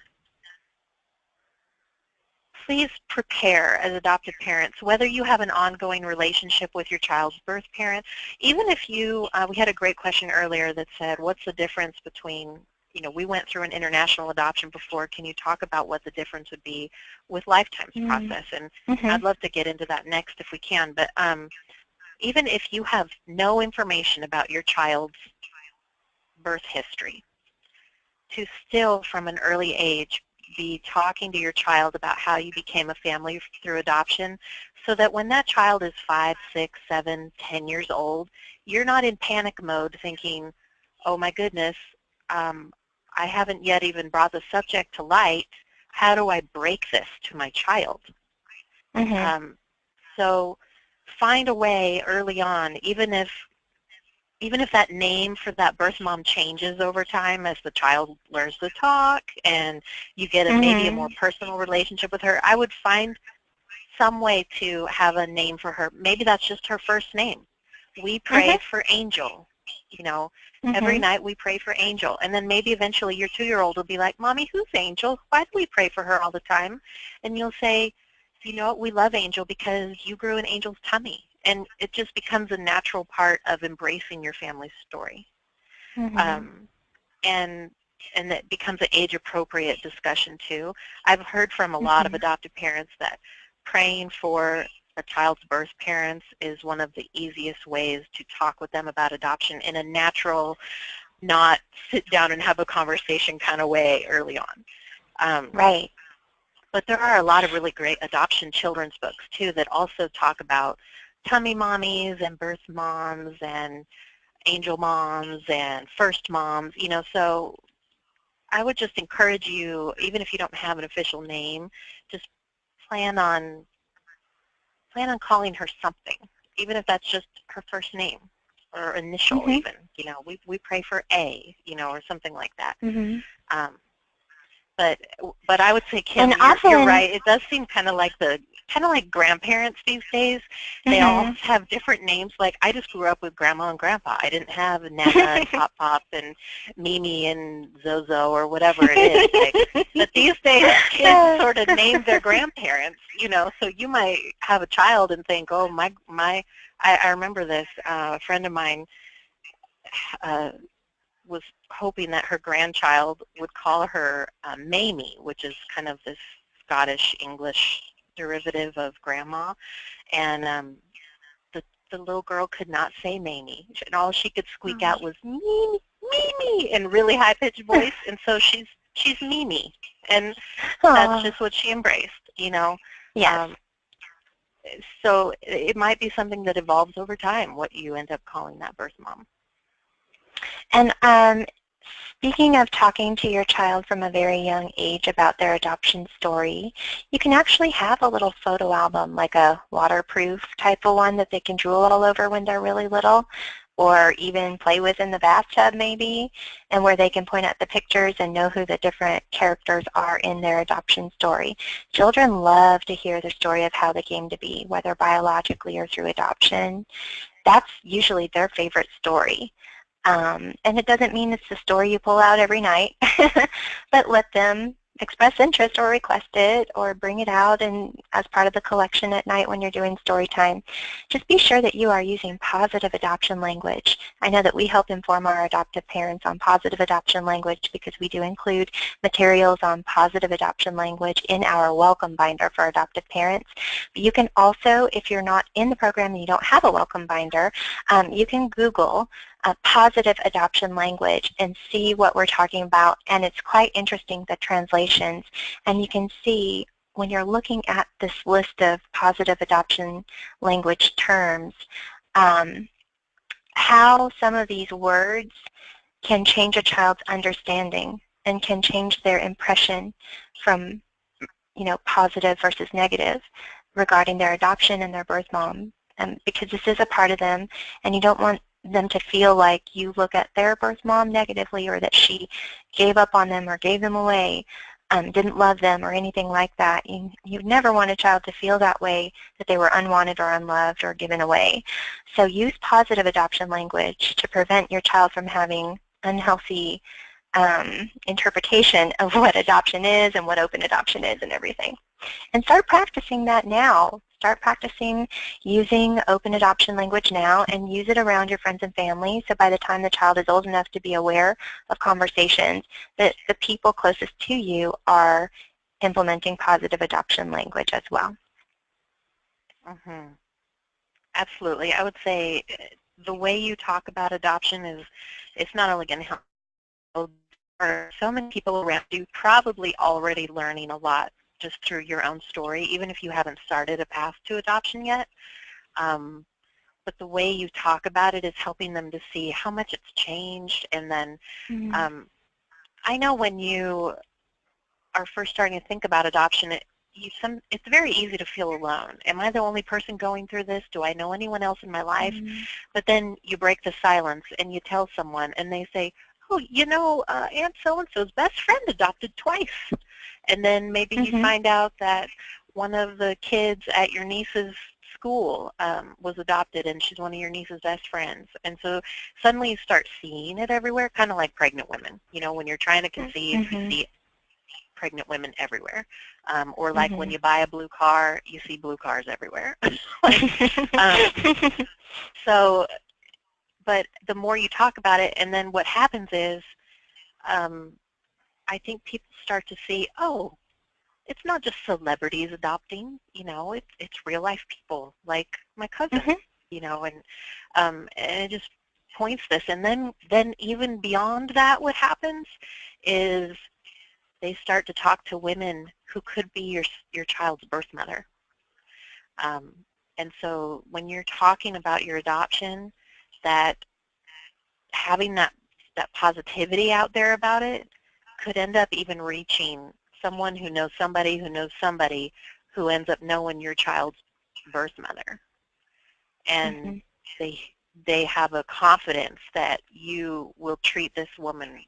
Speaker 2: please prepare as adoptive parents, whether you have an ongoing relationship with your child's birth parent, even if you, we had a great question earlier that said, what's the difference between, you know, we went through an international adoption before, can you talk about what the difference would be with Lifetime's process? And I'd love to get into that next if we can, but even if you have no information about your child's birth history, to still from an early age be talking to your child about how you became a family through adoption, so that when that child is 5, 6, 7, 10 years old, you're not in panic mode thinking, oh my goodness, I haven't yet even brought the subject to light. How do I break this to my child? So find a way early on, even if that name for that birth mom changes over time as the child learns to talk and you get maybe a more personal relationship with her, I would find some way to have a name for her. Maybe that's just her first name. We pray for Angel. You know, every night we pray for Angel. And then maybe eventually your 2-year-old will be like, Mommy, who's Angel? Why do we pray for her all the time? And you'll say, you know what, we love Angel because you grew in Angel's tummy. And it just becomes a natural part of embracing your family's story. And that becomes an age-appropriate discussion, too. I've heard from a lot of adoptive parents that praying for a child's birth parents is one of the easiest ways to talk with them about adoption in a natural, not sit down and have a conversation kind of way early on.
Speaker 1: Right.
Speaker 2: But there are a lot of really great adoption children's books, too, that also talk about tummy mommies and birth moms and angel moms and first moms, you know, so I would just encourage you, even if you don't have an official name, just plan on calling her something, even if that's just her first name or initial even, you know, we pray for A, you know, or something like that. But I would say, Kim,
Speaker 1: And
Speaker 2: you're
Speaker 1: often,
Speaker 2: right. It does seem kind of like grandparents these days. They all
Speaker 1: mhm.
Speaker 2: have different names. Like I just grew up with Grandma and Grandpa. I didn't have Nana and Pop Pop and Mimi and Zozo or whatever it is. Like, but these days kids sort of name their grandparents. You know, so you might have a child and think, oh my. I remember this. A friend of mine uh, was hoping that her grandchild would call her Mamie, which is kind of this Scottish English derivative of grandma. And the little girl could not say Mamie. And all she could squeak out was Mimi, Mimi, in really high-pitched voice. And so she's Mimi. And that's
Speaker 1: Aw.
Speaker 2: just what she embraced, you know.
Speaker 1: Yes.
Speaker 2: Um, so it might be something that evolves over time, what you end up calling that birth mom.
Speaker 1: And speaking of talking to your child from a very young age about their adoption story, you can actually have a little photo album, like a waterproof type of one that they can drool all over when they're really little, or even play with in the bathtub maybe, and where they can point at the pictures and know who the different characters are in their adoption story. Children love to hear the story of how they came to be, whether biologically or through adoption. That's usually their favorite story. And it doesn't mean it's the story you pull out every night, but let them express interest or request it or bring it out and as part of the collection at night when you're doing story time. Just be sure that you are using positive adoption language. I know that we help inform our adoptive parents on positive adoption language because we do include materials on positive adoption language in our welcome binder for adoptive parents. But you can also, if you're not in the program and you don't have a welcome binder, you can Google positive adoption language and see what we're talking about. And it's quite interesting, the translations. And you can see when you're looking at this list of positive adoption language terms, how some of these words can change a child's understanding and can change their impression from, positive versus negative regarding their adoption and their birth mom. Because this is a part of them, and you don't want them to feel like you look at their birth mom negatively or that she gave up on them or gave them away, didn't love them or anything like that. You never want a child to feel that way, that they were unwanted or unloved or given away. So use positive adoption language to prevent your child from having unhealthy interpretation of what adoption is and what open adoption is and everything. And start practicing that now. Start practicing using open adoption language now and use it around your friends and family, so by the time the child is old enough to be aware of conversations, that the people closest to you are implementing positive adoption language as well.
Speaker 2: Mm-hmm. Absolutely. I would say the way you talk about adoption it's not only going to help. There are so many people around you probably already learning a lot just through your own story, even if you haven't started a path to adoption yet. But the way you talk about it is helping them to see how much it's changed. And then I know when you are first starting to think about adoption, it's very easy to feel alone. Am I the only person going through this? Do I know anyone else in my life? But then you break the silence and you tell someone and they say, oh, Aunt so-and-so's best friend adopted twice. And then maybe you find out that one of the kids at your niece's school was adopted and she's one of your niece's best friends. And so suddenly you start seeing it everywhere, kind of like pregnant women. When you're trying to conceive, you see pregnant women everywhere. Or like when you buy a blue car, you see blue cars everywhere. But the more you talk about it, and then what happens is, I think people start to see, oh, it's not just celebrities adopting, it's real life people like my cousin, and it just points this. And then even beyond that, what happens is they start to talk to women who could be your child's birth mother. And so when you're talking about your adoption, that having that positivity out there about it could end up even reaching someone who knows somebody who knows somebody who ends up knowing your child's birth mother. And they have a confidence that you will treat this woman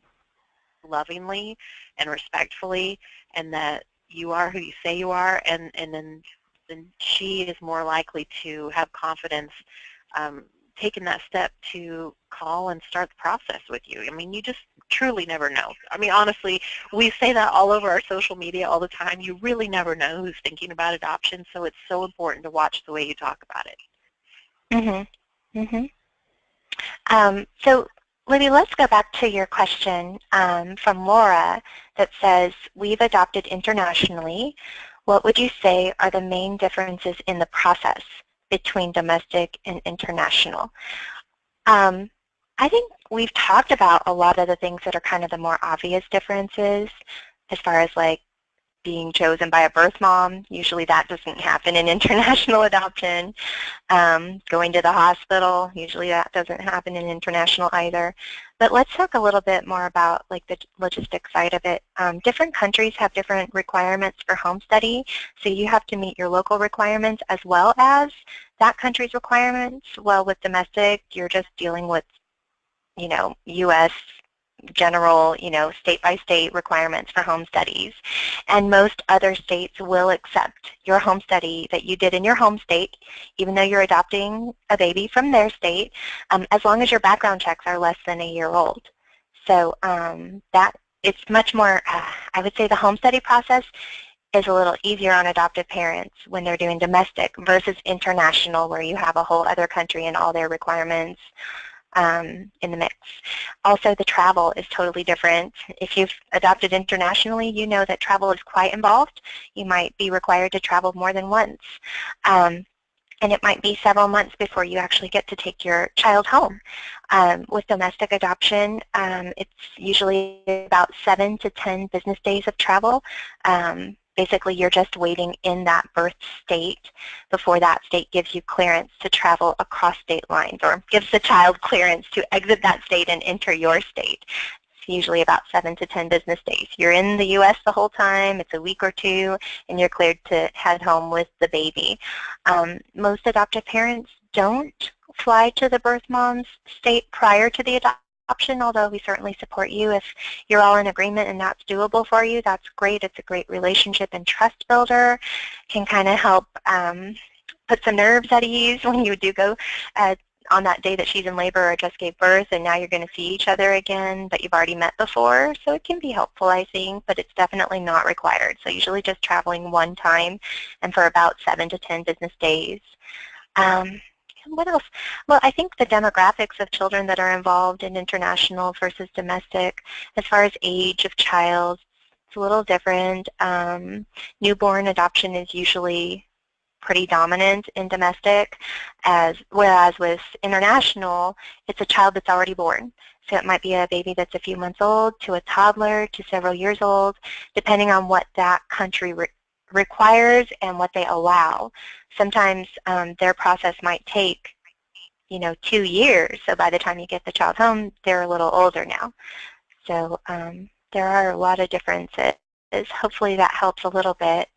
Speaker 2: lovingly and respectfully, and that you are who you say you are, and then she is more likely to have confidence taking that step to call and start the process with you. I mean, you just truly never know. I mean, honestly, we say that all over our social media all the time. You really never know who's thinking about adoption, so it's so important to watch the way you talk about it.
Speaker 1: So, Libby, let's go back to your question from Laura that says, we've adopted internationally. What would you say are the main differences in the process between domestic and international? I think we've talked about a lot of the things that are kind of the more obvious differences as far as like being chosen by a birth mom. Usually that doesn't happen in international adoption. Going to the hospital, usually that doesn't happen in international either. But let's talk a little bit more about like the logistic side of it. Different countries have different requirements for home study, so you have to meet your local requirements as well as that country's requirements. Well, with domestic, you're just dealing with, U.S. general, state-by-state requirements for home studies. And most other states will accept your home study that you did in your home state, even though you're adopting a baby from their state, as long as your background checks are less than a year old. So that it's much more, I would say the home study process is a little easier on adoptive parents when they're doing domestic versus international, where you have a whole other country and all their requirements in the mix. Also, the travel is totally different. If you've adopted internationally, you know that travel is quite involved. You might be required to travel more than once. And it might be several months before you actually get to take your child home. With domestic adoption, it's usually about 7 to 10 business days of travel. Basically, you're just waiting in that birth state before that state gives you clearance to travel across state lines, or gives the child clearance to exit that state and enter your state. It's usually about 7 to 10 business days. You're in the U.S. the whole time. It's a week or two, and you're cleared to head home with the baby. Most adoptive parents don't fly to the birth mom's state prior to the adoption, although we certainly support you. If you're all in agreement and that's doable for you, that's great. It's a great relationship and trust builder. Can kind of help put some nerves at ease when you do go on that day that she's in labor or just gave birth, and now you're going to see each other again, but you've already met before. So it can be helpful, I think, but it's definitely not required. So usually just traveling one time and for about 7 to 10 business days. What else? Well, I think the demographics of children that are involved in international versus domestic, as far as age of child, it's a little different. Newborn adoption is usually pretty dominant in domestic, whereas with international, it's a child that's already born. So it might be a baby that's a few months old to a toddler to several years old, depending on what that country requires and what they allow. Sometimes their process might take, 2 years. So by the time you get the child home, they're a little older now. So there are a lot of differences. Hopefully that helps a little bit.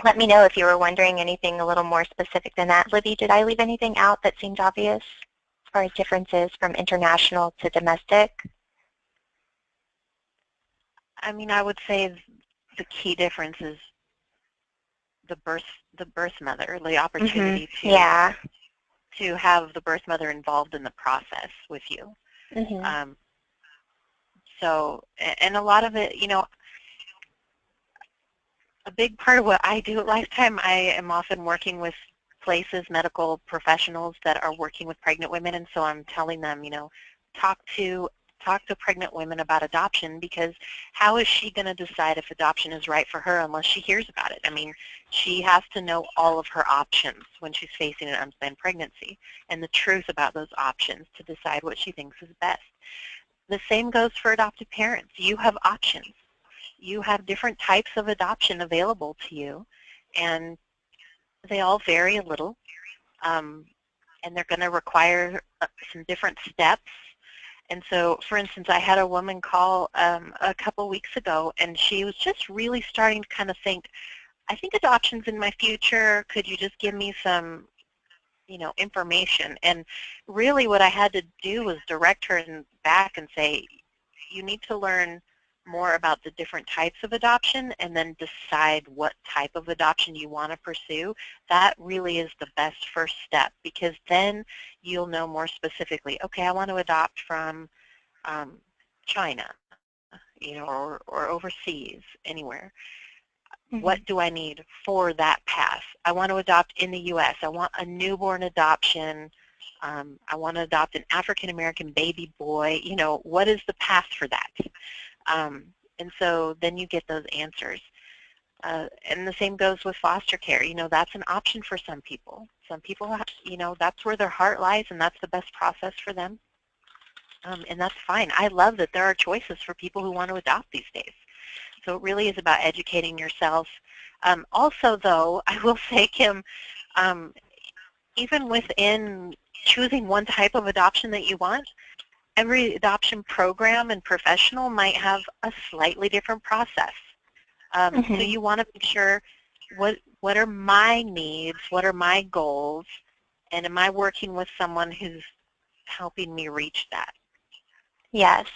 Speaker 1: Let me know if you were wondering anything a little more specific than that. Libby, did I leave anything out that seemed obvious as far as differences from international to domestic?
Speaker 2: I mean, I would say the key difference is the birth mother, the opportunity to have the birth mother involved in the process with you. So, and a lot of it, a big part of what I do at Lifetime, I am often working with places, medical professionals that are working with pregnant women, and so I'm telling them, talk to pregnant women about adoption, because how is she going to decide if adoption is right for her unless she hears about it? I mean, she has to know all of her options when she's facing an unplanned pregnancy, and the truth about those options to decide what she thinks is best. The same goes for adoptive parents. You have options. You have different types of adoption available to you, and they all vary a little, and they're going to require some different steps. And so, for instance, I had a woman call a couple weeks ago, and she was just really starting to kind of think, I think adoption's in my future. Could you just give me some, information? And really what I had to do was direct her back and say, you need to learn more about the different types of adoption and then decide what type of adoption you want to pursue. That really is the best first step, because then you'll know more specifically, okay, I want to adopt from China, or overseas, anywhere. What do I need for that path? I want to adopt in the U.S. I want a newborn adoption. I want to adopt an African-American baby boy. What is the path for that? And so then you get those answers. And the same goes with foster care. That's an option for some people. Some people, that's where their heart lies, and that's the best process for them. And that's fine. I love that there are choices for people who want to adopt these days. So it really is about educating yourself. Also, though, I will say, Kim, even within choosing one type of adoption that you want, every adoption program and professional might have a slightly different process. So you want to make sure, what are my needs, what are my goals, and am I working with someone who's helping me reach that?
Speaker 1: Yes.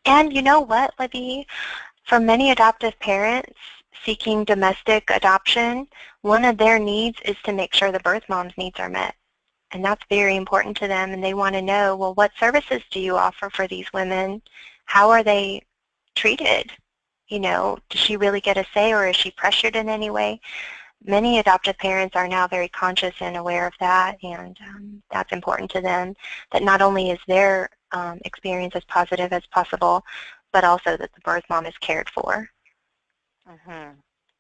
Speaker 1: And you know what, Libby? For many adoptive parents seeking domestic adoption, one of their needs is to make sure the birth mom's needs are met. And that's very important to them, and they want to know, well, what services do you offer for these women? How are they treated? Does she really get a say, or is she pressured in any way? Many adoptive parents are now very conscious and aware of that, and that's important to them, that not only is their experience as positive as possible, but also that the birth mom is cared for.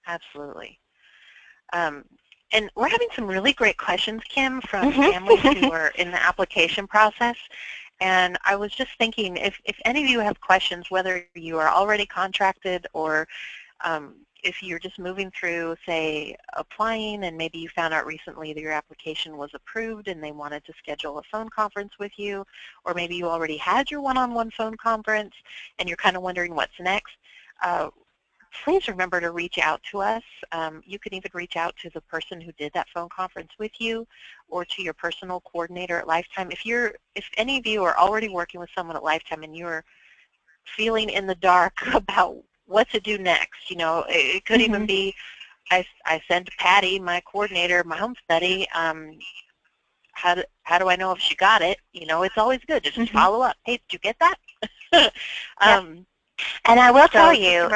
Speaker 2: Absolutely. And we're having some really great questions, Kim, from families who are in the application process. And I was just thinking, if any of you have questions, whether you are already contracted or if you're just moving through, say, applying, and maybe you found out recently that your application was approved and they wanted to schedule a phone conference with you, or maybe you already had your one-on-one phone conference and you're kind of wondering what's next, please remember to reach out to us. You can even reach out to the person who did that phone conference with you, or to your personal coordinator at Lifetime. If any of you are already working with someone at Lifetime and you're feeling in the dark about what to do next, it could even be, I sent Patty, my coordinator, my home study, how do I know if she got it? It's always good to just follow up. Hey, did you get that?
Speaker 1: And I will tell you,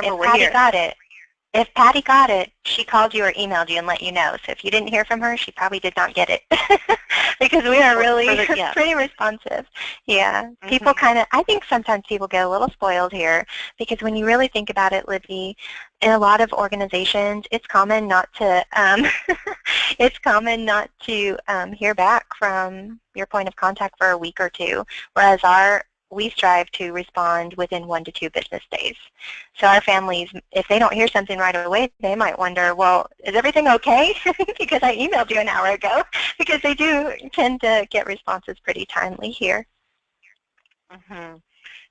Speaker 1: if Patty got it, she called you or emailed you and let you know. So if you didn't hear from her, she probably did not get it, because we are really pretty responsive. Yeah, people I think sometimes people get a little spoiled here, because when you really think about it, Libby, in a lot of organizations, it's common not to hear back from your point of contact for a week or two, whereas we strive to respond within 1 to 2 business days. So our families, if they don't hear something right away, they might wonder, well, is everything okay? Because I emailed you an hour ago. Because they do tend to get responses pretty timely here.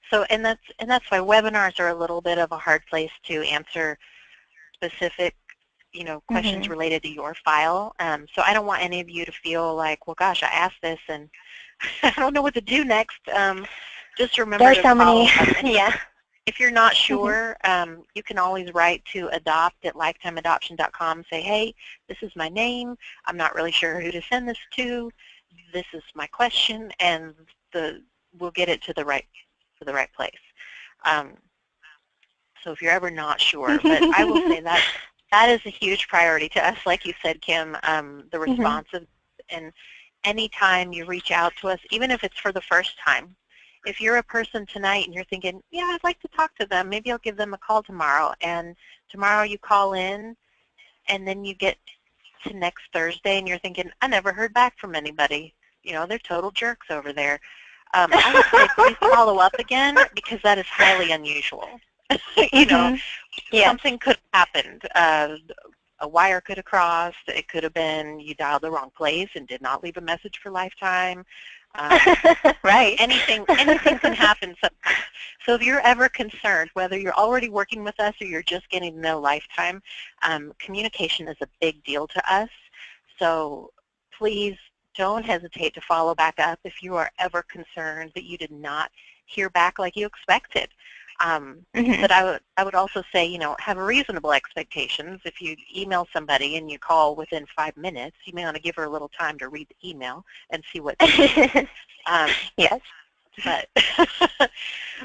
Speaker 2: So, and that's why webinars are a little bit of a hard place to answer specific, questions related to your file. So I don't want any of you to feel like, well, gosh, I asked this and I don't know what to do next. Just remember
Speaker 1: There's
Speaker 2: to
Speaker 1: so many,
Speaker 2: yeah. If you're not sure, you can always write to adopt@lifetimeadoption.com. Say, hey, this is my name. I'm not really sure who to send this to. This is my question, and we'll get it to the right place. So if you're ever not sure, but I will say that is a huge priority to us. Like you said, Kim, the responsive, and anytime you reach out to us, even if it's for the first time. If you're a person tonight and you're thinking, yeah, I'd like to talk to them, maybe I'll give them a call tomorrow, and tomorrow you call in, and then you get to next Thursday and you're thinking, I never heard back from anybody. They're total jerks over there. I would say please follow up again, because that is highly unusual. Something could have happened. A wire could have crossed. It could have been you dialed the wrong place and did not leave a message for Lifetime.
Speaker 1: Right.
Speaker 2: Anything can happen sometimes. So if you're ever concerned, whether you're already working with us or you're just getting to know Lifetime, communication is a big deal to us. So please don't hesitate to follow back up if you are ever concerned that you did not hear back like you expected. But I would also say, you know, have reasonable expectations. If you email somebody and you call within 5 minutes, you may want to give her a little time to read the email and see what
Speaker 1: Yes.
Speaker 2: but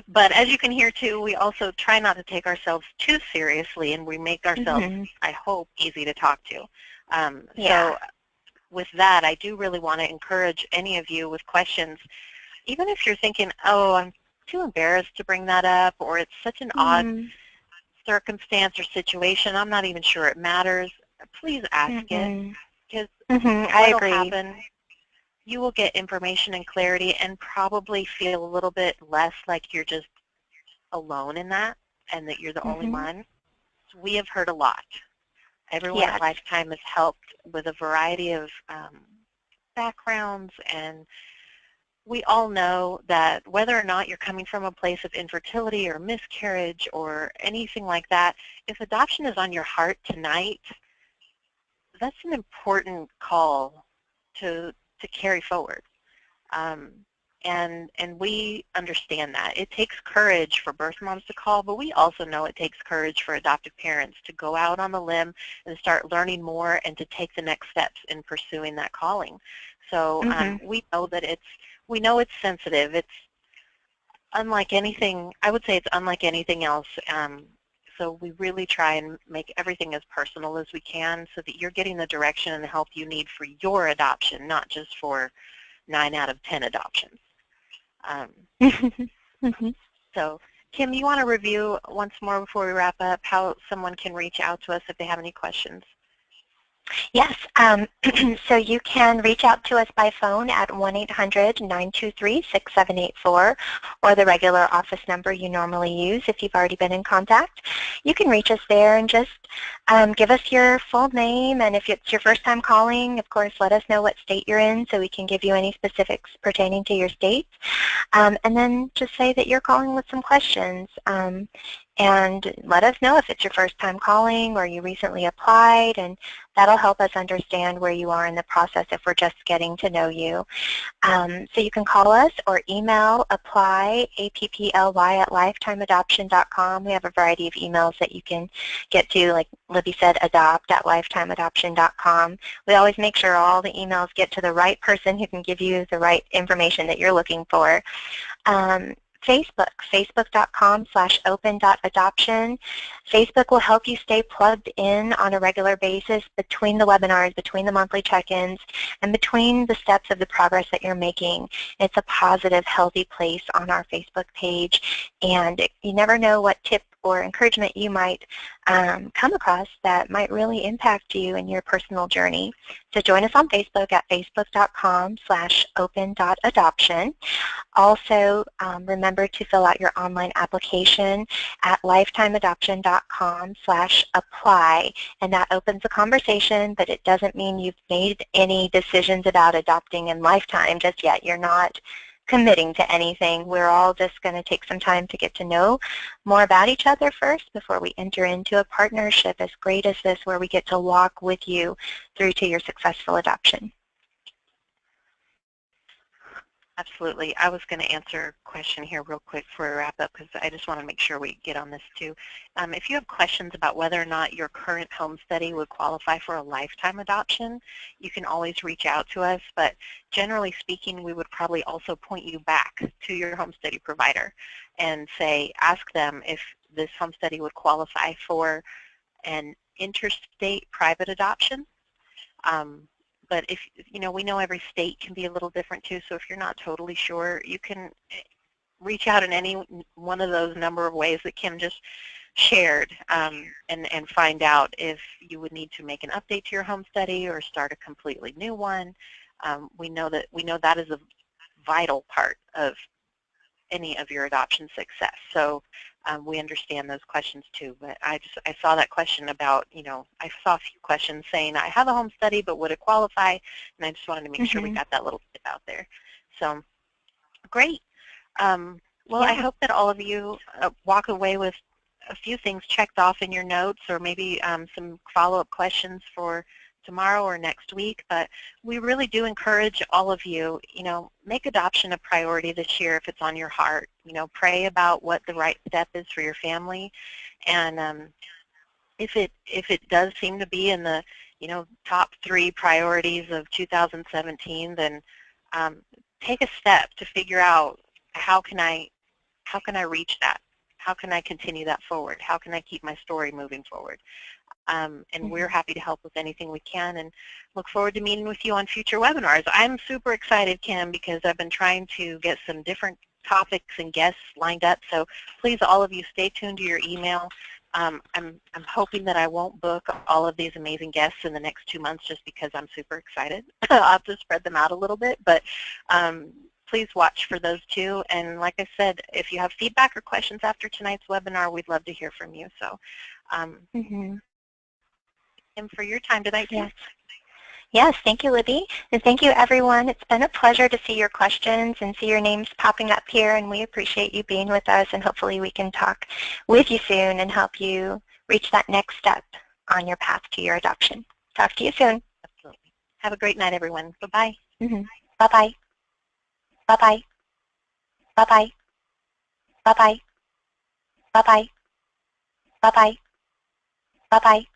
Speaker 2: but as you can hear too, we also try not to take ourselves too seriously, and we make ourselves, I hope, easy to talk to. So with that, I do really want to encourage any of you with questions, even if you're thinking, oh, I'm too embarrassed to bring that up, or it's such an odd circumstance or situation, I'm not even sure it matters. Please ask it, because
Speaker 1: I
Speaker 2: what'll
Speaker 1: agree.
Speaker 2: happen, you will get information and clarity and probably feel a little bit less like you're just alone in that and that you're the only one. We have heard a lot. Everyone at Lifetime has helped with a variety of backgrounds, and we all know that whether or not you're coming from a place of infertility or miscarriage or anything like that, if adoption is on your heart tonight, that's an important call to carry forward. And we understand that. It takes courage for birth moms to call, but we also know it takes courage for adoptive parents to go out on the limb and start learning more and to take the next steps in pursuing that calling. So we know that it's sensitive. It's unlike anything, I would say it's unlike anything else. So we really try and make everything as personal as we can so that you're getting the direction and the help you need for your adoption, not just for 9 out of 10 adoptions. So, Kim, you want to review once more before we wrap up how someone can reach out to us if they have any questions?
Speaker 1: Yes, so you can reach out to us by phone at 1-800-923-6784 or the regular office number you normally use if you've already been in contact. You can reach us there and just give us your full name, and if it's your first time calling, of course, let us know what state you're in so we can give you any specifics pertaining to your state. And then just say that you're calling with some questions. And let us know if it's your first time calling or you recently applied, and that'll help us understand where you are in the process if we're just getting to know you. So you can call us or email apply, APPLY, at lifetimeadoption.com. We have a variety of emails that you can get to, like Libby said, adopt at lifetimeadoption.com. We always make sure all the emails get to the right person who can give you the right information that you're looking for. Facebook, facebook.com/open.adoption. Facebook will help you stay plugged in on a regular basis between the webinars, between the monthly check-ins, and between the steps of the progress that you're making. It's a positive, healthy place on our Facebook page, and you never know what tip or encouragement you might come across that might really impact you in your personal journey. So join us on Facebook at facebook.com/open.adoption. Also, remember to fill out your online application at lifetimeadoption.com/apply, and that opens a conversation, but it doesn't mean you've made any decisions about adopting in Lifetime just yet. You're not committing to anything. We're all just going to take some time to get to know more about each other first before we enter into a partnership as great as this, where we get to walk with you through to your successful adoption.
Speaker 2: Absolutely. I was going to answer a question here real quick before we wrap up, because I just want to make sure we get on this too. If you have questions about whether or not your current home study would qualify for a lifetime adoption, you can always reach out to us. But generally speaking, we would probably also point you back to your home study provider and say, ask them if this home study would qualify for an interstate private adoption. But if, you know, we know every state can be a little different too, so if you're not totally sure, you can reach out in any one of those number of ways that Kim just shared, and find out if you would need to make an update to your home study or start a completely new one. We know that is a vital part of any of your adoption success. So we understand those questions too. But I saw that question about, you know, I saw a few questions saying, I have a home study, but would it qualify? And I just wanted to make sure we got that little bit out there. So great. Well, I hope that all of you walk away with a few things checked off in your notes, or maybe some follow-up questions for tomorrow or next week, but we really do encourage all of you, make adoption a priority this year if it's on your heart. Pray about what the right step is for your family, and if it does seem to be in the top 3 priorities of 2017, then take a step to figure out how can I reach that? How can I continue that forward? How can I keep my story moving forward? And we're happy to help with anything we can, and look forward to meeting with you on future webinars. I'm super excited, Kim, because I've been trying to get some different topics and guests lined up. So please, all of you, stay tuned to your email. I'm hoping that I won't book all of these amazing guests in the next 2 months just because I'm super excited. I'll have to spread them out a little bit, but please watch for those too. And like I said, if you have feedback or questions after tonight's webinar, we'd love to hear from you. So and for your time tonight.
Speaker 1: Yes. Yes, thank you, Libby. And thank you, everyone. It's been a pleasure to see your questions and see your names popping up here, and we appreciate you being with us, and hopefully we can talk with you soon and help you reach that next step on your path to your adoption. Talk to you soon.
Speaker 2: Absolutely. Have a great night, everyone. Bye-bye.
Speaker 1: Bye-bye. Bye-bye. Bye-bye. Bye-bye. Bye-bye. Bye-bye. Bye-bye.